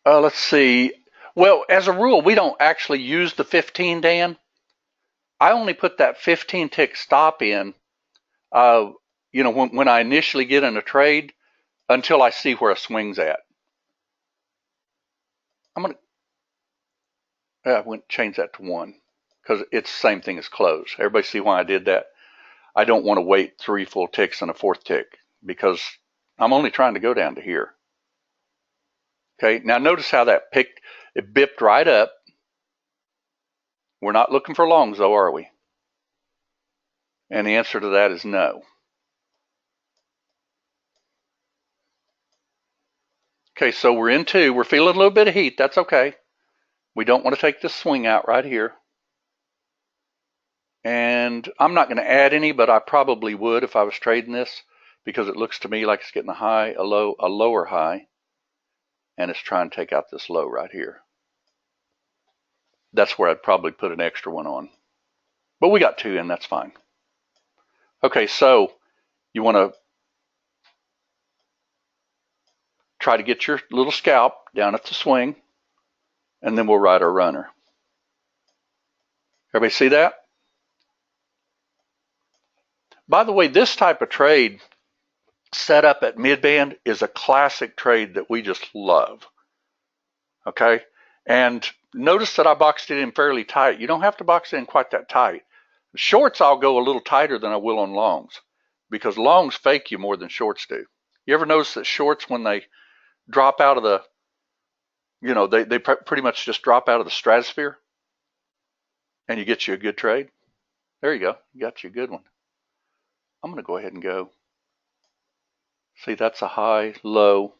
Let's see. Well, as a rule, we don't actually use the 15, Dan. I only put that 15 tick stop in, you know, when I initially get in a trade, until I see where a swing's at. I'm going to change that to 1, because it's the same thing as close. Everybody see why I did that? I don't want to wait 3 full ticks and a 4th tick, because I'm only trying to go down to here. Okay, now notice how that it bipped right up. We're not looking for longs though, are we? And the answer to that is no. Okay, so we're in 2. We're feeling a little bit of heat. That's okay. We don't want to take this swing out right here. And I'm not going to add any, but I probably would if I was trading this, because it looks to me like it's getting a high, a low, a lower high. And it's trying to take out this low right here. That's where I'd probably put an extra one on. But we got 2 in, that's fine. Okay, so you want to try to get your little scalp down at the swing, and then we'll ride our runner. Everybody see that? By the way, this type of trade set up at mid-band is a classic trade that we just love. Okay? And notice that I boxed it in fairly tight. You don't have to box it in quite that tight. Shorts, I'll go a little tighter than I will on longs because longs fake you more than shorts do. You ever notice that shorts, when they drop out of the, they pretty much just drop out of the stratosphere and you get you a good trade? There you go. You got you a good one. I'm going to go ahead and go. See, that's a high, low,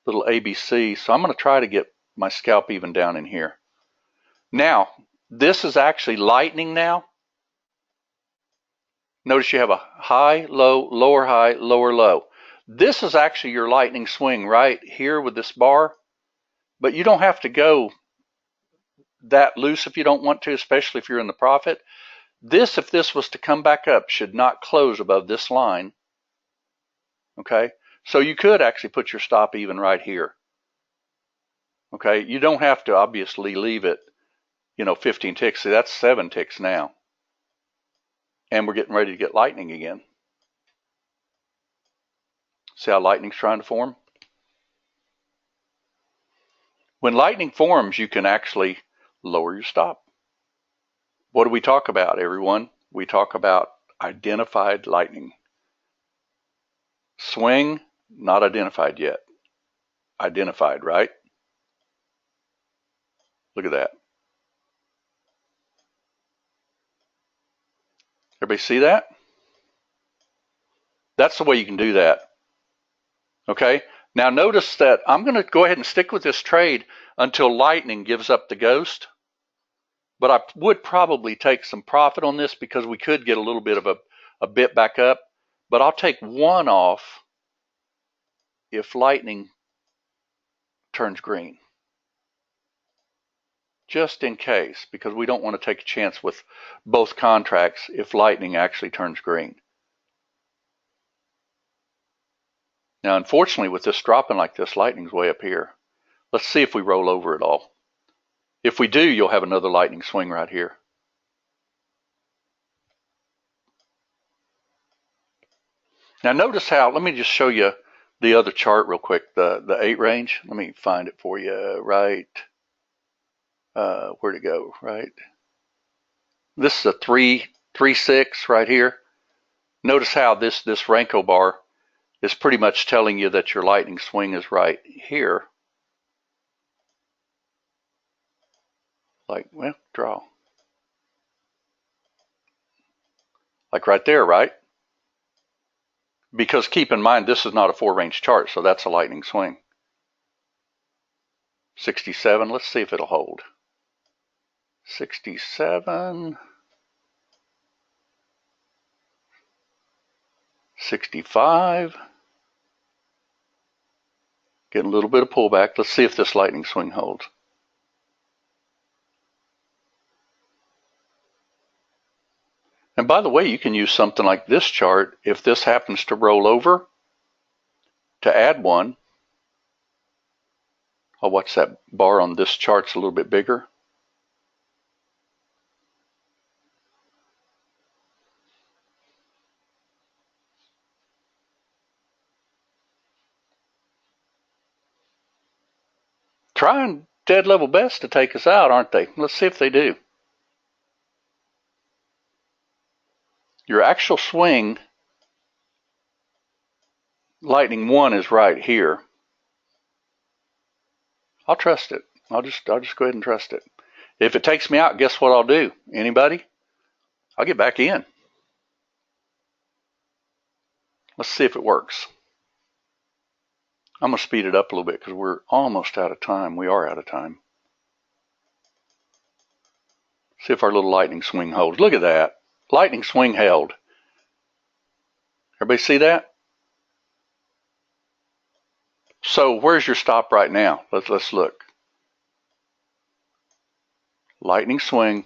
little ABC. So I'm going to try to get my scalp even down in here. Now, this is actually lightning now. Notice you have a high, low, lower, low. This is actually your lightning swing right here with this bar, but you don't have to go that loose if you don't want to, especially if you're in the profit. This, if this was to come back up, should not close above this line. Okay, so you could actually put your stop even right here. Okay, you don't have to obviously leave it, 15 ticks. See, that's 7 ticks now. And we're getting ready to get lightning again. See how lightning's trying to form? When lightning forms, you can actually lower your stop. What do we talk about, everyone? We talk about identified lightning. Swing, not identified yet. Identified, right? Look at that. Everybody see that? That's the way you can do that. Okay, now notice that I'm going to go ahead and stick with this trade until lightning gives up the ghost. But I would probably take some profit on this because we could get a little bit of a bit back up. But I'll take 1 off if lightning turns green. Just in case, because we don't want to take a chance with both contracts if lightning actually turns green. Now, unfortunately, with this dropping like this, lightning's way up here. Let's see if we roll over at all. If we do, you'll have another lightning swing right here. Now notice how, let me just show you the other chart real quick, the 8 range. Let me find it for you right. Where'd it go, right? This is a 3-6 right here. Notice how this Renko bar is pretty much telling you that your lightning swing is right here. Like, well, draw. Like right there, right? Because keep in mind, this is not a 4-range chart, so that's a lightning swing. 67, let's see if it'll hold. 67. 65. Getting a little bit of pullback. Let's see if this lightning swing holds. And by the way, you can use something like this chart if this happens to roll over to add one. Oh, what's that bar on this chart's a little bit bigger. Trying dead level best to take us out, aren't they? Let's see if they do. Your actual swing, lightning 1 is right here. I'll trust it. I'll just go ahead and trust it. If it takes me out, guess what I'll do? Anybody? I'll get back in. Let's see if it works. I'm going to speed it up a little bit because we're almost out of time. We are out of time. See if our little lightning swing holds. Look at that. Lightning swing held. Everybody see that? So where's your stop right now? Let's look. Lightning swing.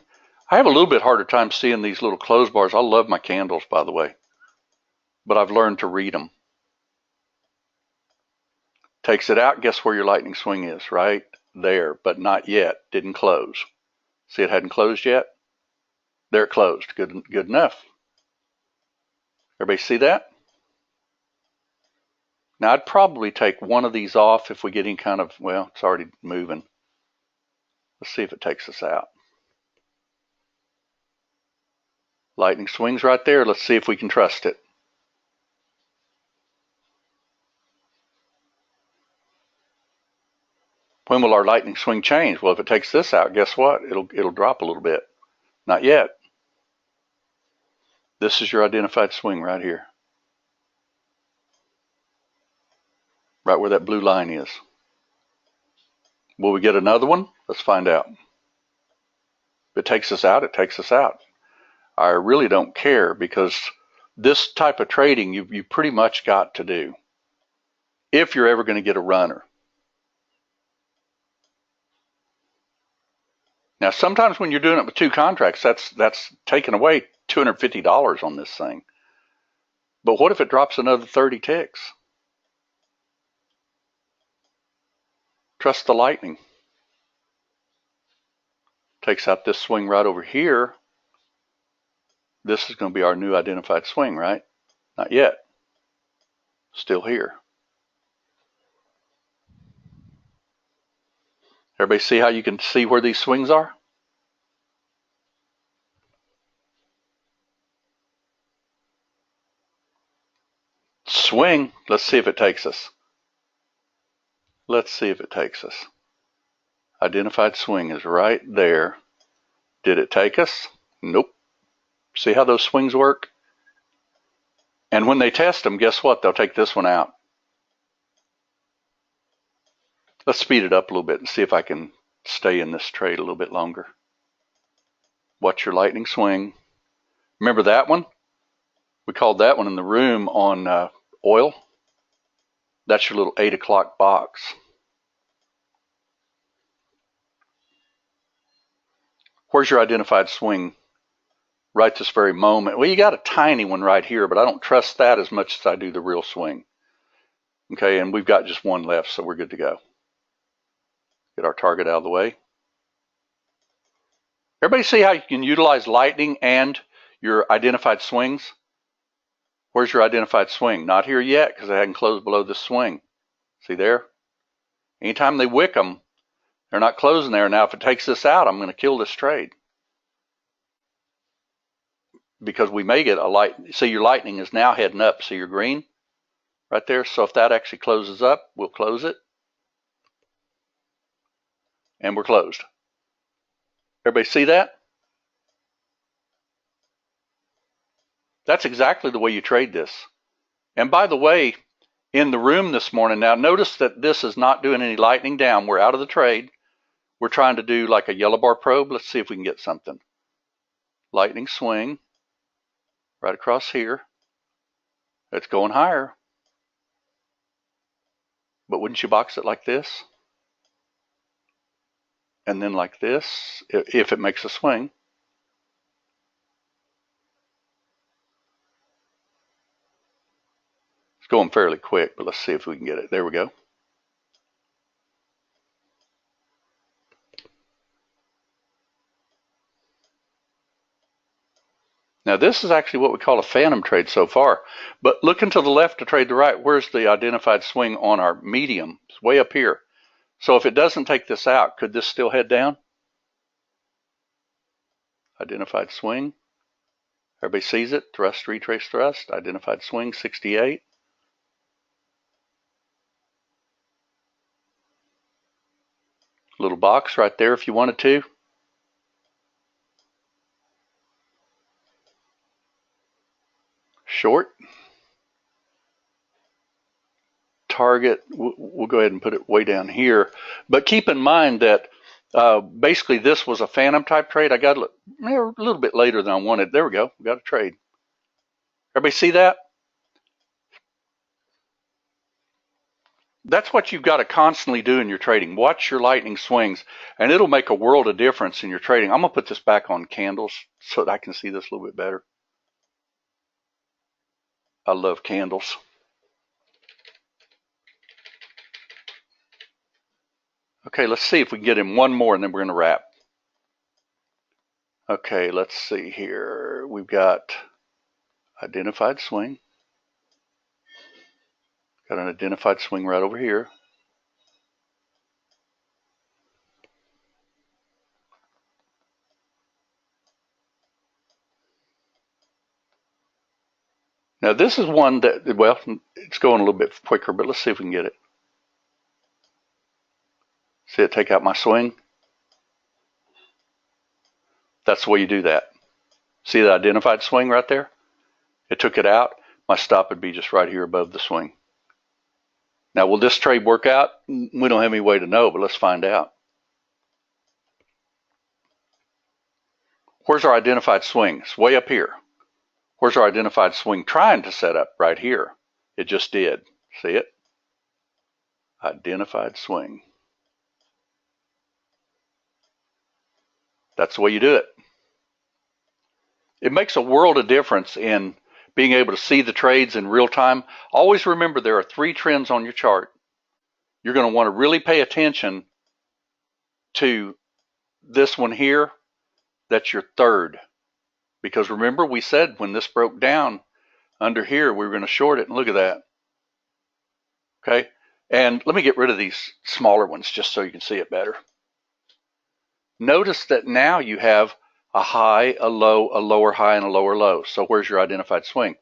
I have a little bit harder time seeing these little close bars. I love my candles, by the way. But I've learned to read them. Takes it out. Guess where your lightning swing is? Right there, but not yet. Didn't close. See, it hadn't closed yet? There it closed. Good enough. Everybody see that? Now, I'd probably take one of these off if we get any kind of, well, it's already moving. Let's see if it takes us out. Lightning swing's right there. Let's see if we can trust it. When will our lightning swing change? Well, if it takes this out, guess what? It'll drop a little bit. Not yet. This is your identified swing right here. Right where that blue line is. Will we get another one? Let's find out. If it takes us out, it takes us out. I really don't care, because this type of trading you pretty much got to do if you're ever going to get a runner. Now, sometimes when you're doing it with two contracts, that's taking away $250 on this thing. But what if it drops another 30 ticks? Trust the lightning. Takes out this swing right over here. This is going to be our new identified swing, right? Not yet. Still here. Everybody see how you can see where these swings are? Swing. Let's see if it takes us. Let's see if it takes us. Identified swing is right there. Did it take us? Nope. See how those swings work? And when they test them, guess what? They'll take this one out. Let's speed it up a little bit and see if I can stay in this trade a little bit longer. Watch your lightning swing. Remember that one? We called that one in the room on oil. That's your little 8 o'clock box. Where's your identified swing? Right this very moment. Well, you got a tiny one right here, but I don't trust that as much as I do the real swing. Okay, and we've got just one left, so we're good to go. Get our target out of the way. Everybody see how you can utilize lightning and your identified swings? Where's your identified swing? Not here yet, because I hadn't closed below this swing. See there? Anytime they wick them, they're not closing there. Now, if it takes this out, I'm going to kill this trade. Because we may get a light. See, your lightning is now heading up. See your green right there? So if that actually closes up, we'll close it. And we're closed. Everybody see that? That's exactly the way you trade this. And by the way, in the room this morning, now notice that this is not doing any lightning down. We're out of the trade. We're trying to do like a yellow bar probe. Let's see if we can get something. Lightning swing right across here. It's going higher. But wouldn't you box it like this? And then like this, if it makes a swing. It's going fairly quick, but let's see if we can get it. There we go. Now this is actually what we call a phantom trade so far. But looking to the left to trade the right, where's the identified swing on our medium? It's way up here. So if it doesn't take this out, could this still head down? Identified swing. Everybody sees it. Thrust, retrace, thrust. Identified swing, 68. Little box right there if you wanted to. Short. Target, we'll go ahead and put it way down here. But keep in mind that basically this was a phantom type trade. I got a little bit later than I wanted. There we go. We got a trade. Everybody see that? That's what you've got to constantly do in your trading. Watch your lightning swings, and it'll make a world of difference in your trading. I'm going to put this back on candles so that I can see this a little bit better. I love candles. Okay, let's see if we can get in one more, and then we're going to wrap. Okay, let's see here. We've got identified swing. Got an identified swing right over here. Now this is one that, well, it's going a little bit quicker, but let's see if we can get it. See it take out my swing? That's the way you do that. See the identified swing right there? It took it out. My stop would be just right here above the swing. Now, will this trade work out? We don't have any way to know, but let's find out. Where's our identified swing? It's way up here. Where's our identified swing trying to set up? Right here. It just did. See it? Identified swing. That's the way you do it. It makes a world of difference in being able to see the trades in real time. Always remember there are 3 trends on your chart. You're going to want to really pay attention to this one here. That's your third. Because remember, we said when this broke down under here, we were going to short it, and look at that. Okay? And let me get rid of these smaller ones just so you can see it better. Notice that now you have a high, a low, a lower high, and a lower low. So where's your identified swing?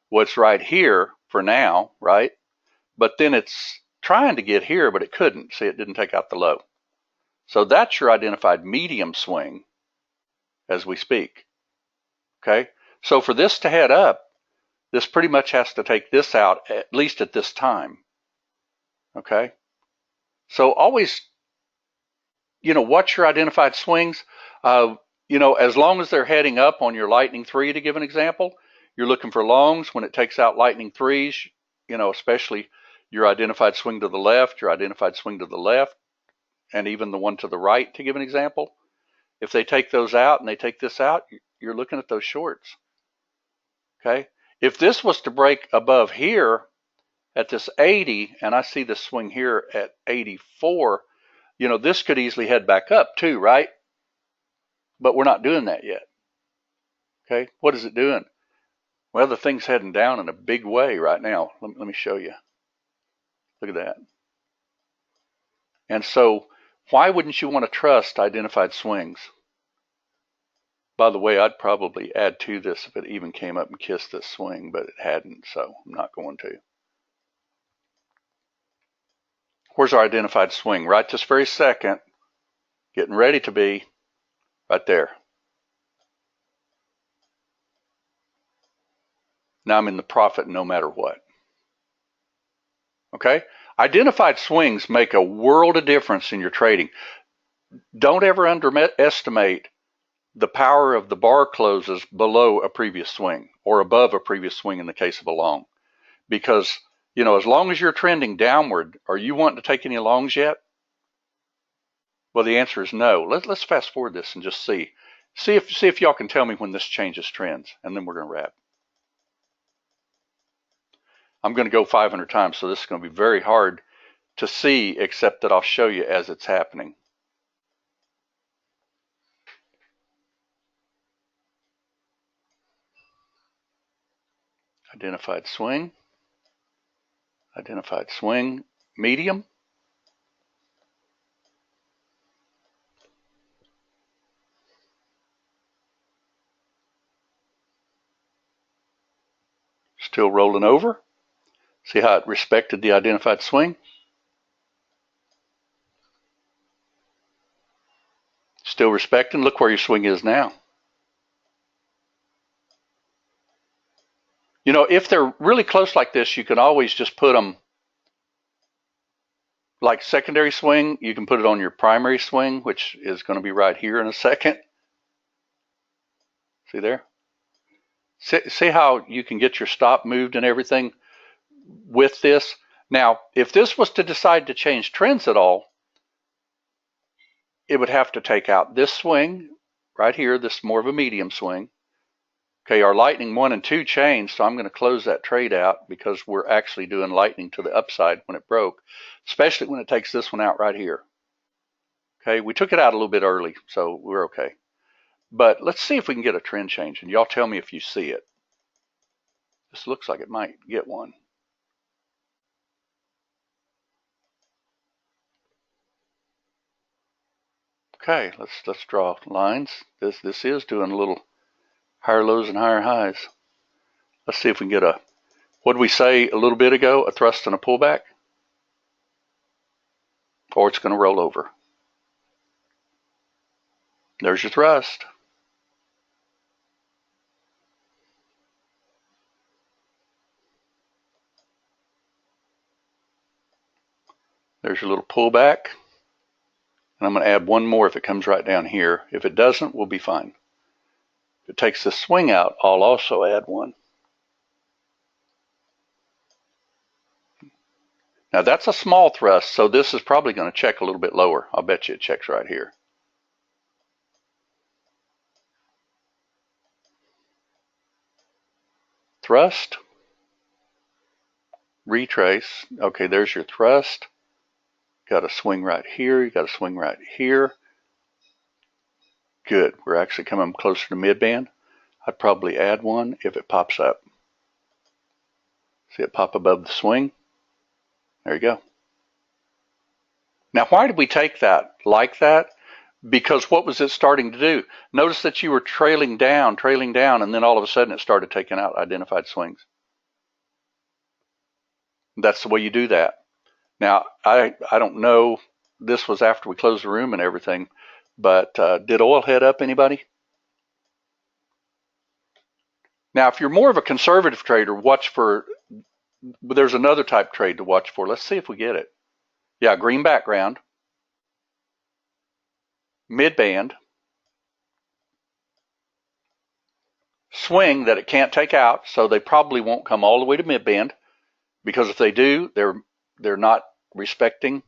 Well, it's right here for now, right? But then it's trying to get here, but it couldn't. See, it didn't take out the low. So that's your identified medium swing as we speak. Okay? So for this to head up, this pretty much has to take this out, at least at this time. Okay? So always, watch your identified swings. As long as they're heading up on your lightning 3, to give an example, you're looking for longs. When it takes out lightning 3s, especially your identified swing to the left, your identified swing to the left, and even the one to the right, to give an example. If they take those out and they take this out, you're looking at those shorts. Okay? If this was to break above here at this 80, and I see this swing here at 84, this could easily head back up too, right? But we're not doing that yet. Okay? What is it doing? Well, the thing's heading down in a big way right now. Let me show you. Look at that. And so, why wouldn't you want to trust identified swings? By the way, I'd probably add to this if it even came up and kissed this swing, but it hadn't, so I'm not going to. Where's our identified swing? Right this very second, getting ready to be, right there. Now I'm in the profit no matter what. Okay? Identified swings make a world of difference in your trading. Don't ever underestimate the power of the bar closes below a previous swing or above a previous swing in the case of a long. Because, as long as you're trending downward, are you wanting to take any longs yet? Well, the answer is no. Let's fast forward this and just see. See if y'all can tell me when this changes trends, and then we're going to wrap. I'm going to go 500 times, so this is going to be very hard to see, except that I'll show you as it's happening. Identified swing, medium. Still rolling over. See how it respected the identified swing? Still respecting. Look where your swing is now. If they're really close like this, you can always just put them like secondary swing. You can put it on your primary swing, which is going to be right here in a second. See there? See how you can get your stop moved and everything with this? Now, if this was to decide to change trends at all, it would have to take out this swing right here. This is more of a medium swing. Okay, our lightning 1 and 2 changed, so I'm going to close that trade out because we're actually doing lightning to the upside when it broke, especially when it takes this one out right here. Okay, we took it out a little bit early, so we're okay. But let's see if we can get a trend change, and y'all tell me if you see it. This looks like it might get one. Okay, let's draw lines. This is doing a little higher lows and higher highs. Let's see if we can get a What did we say a little bit ago? A thrust and a pullback? Or it's going to roll over. There's your thrust. There's your little pullback. And I'm going to add one more if it comes right down here. If it doesn't, we'll be fine. If it takes the swing out, I'll also add one. Now that's a small thrust, so this is probably going to check a little bit lower. I'll bet you it checks right here. Thrust, retrace. Okay, there's your thrust. Got a swing right here. You got a swing right here. Good. We're actually coming closer to midband. I'd probably add one if it pops up. See it pop above the swing? There you go. Now, why did we take that like that? Because what was it starting to do? Notice that you were trailing down, and then all of a sudden it started taking out identified swings. That's the way you do that. Now, I don't know, this was after we closed the room and everything, but did oil head up, anybody? Now, if you're more of a conservative trader, watch for, there's another type trade to watch for. Let's see if we get it. Yeah, green background, mid-band, swing that it can't take out, so they probably won't come all the way to mid-band, because if they do, they're not respecting.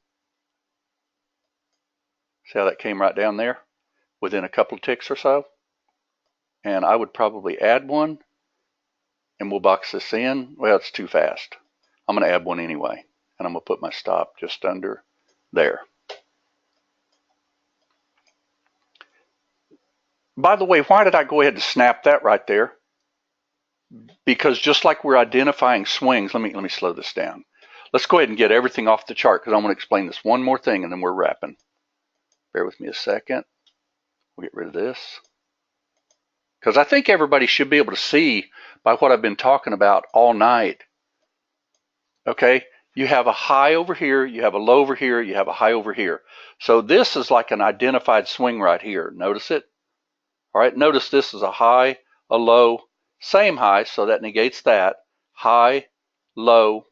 See how that came right down there within a couple of ticks or so? And I would probably add one, and we'll box this in. Well, it's too fast. I'm going to add one anyway, and I'm going to put my stop just under there. By the way, why did I go ahead and snap that right there? Because just like we're identifying swings, let me slow this down. Let's go ahead and get everything off the chart because I want to explain this one more thing and then we're wrapping. Bear with me a second. We'll get rid of this. Because I think everybody should be able to see by what I've been talking about all night. Okay, you have a high over here, you have a low over here, you have a high over here. So this is like an identified swing right here. Notice it? All right, notice this is a high, a low, same high, so that negates that. High, low.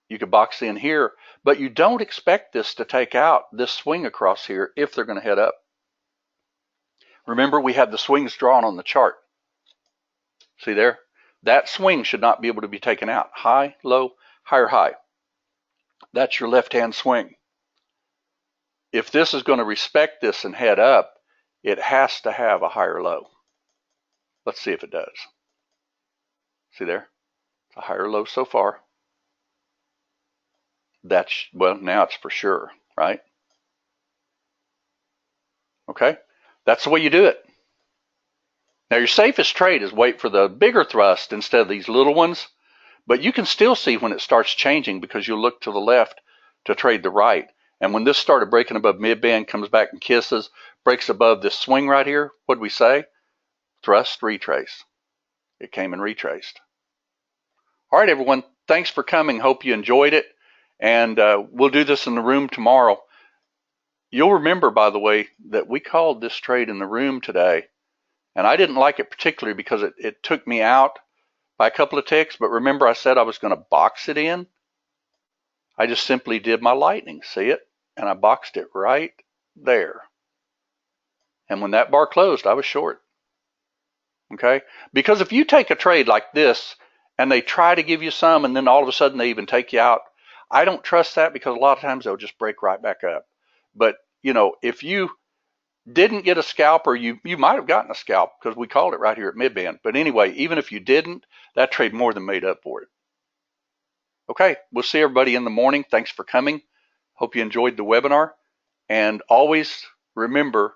You could box in here, but you don't expect this to take out this swing across here if they're going to head up. Remember, we had the swings drawn on the chart. See there? That swing should not be able to be taken out. High, low, higher, high. That's your left-hand swing. If this is going to respect this and head up, it has to have a higher low. Let's see if it does. See there? It's a higher low so far. That's, well, now it's for sure, right? Okay? That's the way you do it. Now, your safest trade is wait for the bigger thrust instead of these little ones, but you can still see when it starts changing because you look to the left to trade the right. And when this started breaking above mid-band, comes back and kisses, breaks above this swing right here, what did we say? Thrust, retrace. It came and retraced. All right, everyone. Thanks for coming. Hope you enjoyed it. And we'll do this in the room tomorrow. You'll remember, by the way, that we called this trade in the room today. And I didn't like it particularly because it took me out by a couple of ticks. But remember I said I was going to box it in? I just simply did my lightning. See it? And I boxed it right there. And when that bar closed, I was short. Okay? Because if you take a trade like this and they try to give you some and then all of a sudden they even take you out, I don't trust that because a lot of times they'll just break right back up. But, you know, if you didn't get a scalp, or you might have gotten a scalp because we called it right here at mid-band. But anyway, even if you didn't, that trade more than made up for it. Okay, we'll see everybody in the morning. Thanks for coming. Hope you enjoyed the webinar. And always remember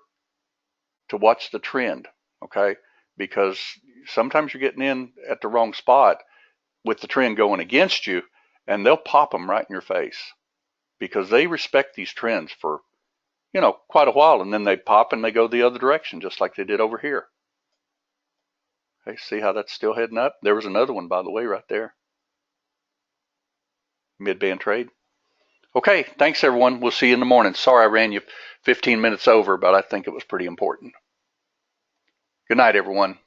to watch the trend, okay? Because sometimes you're getting in at the wrong spot with the trend going against you, and they'll pop them right in your face because they respect these trends for, you know, quite a while, and then they pop and they go the other direction, just like they did over here. Okay, see how that's still heading up? There was another one, by the way, right there. mid-band trade. Okay, thanks everyone. We'll see you in the morning. Sorry I ran you 15 minutes over, but I think it was pretty important. Good night, everyone.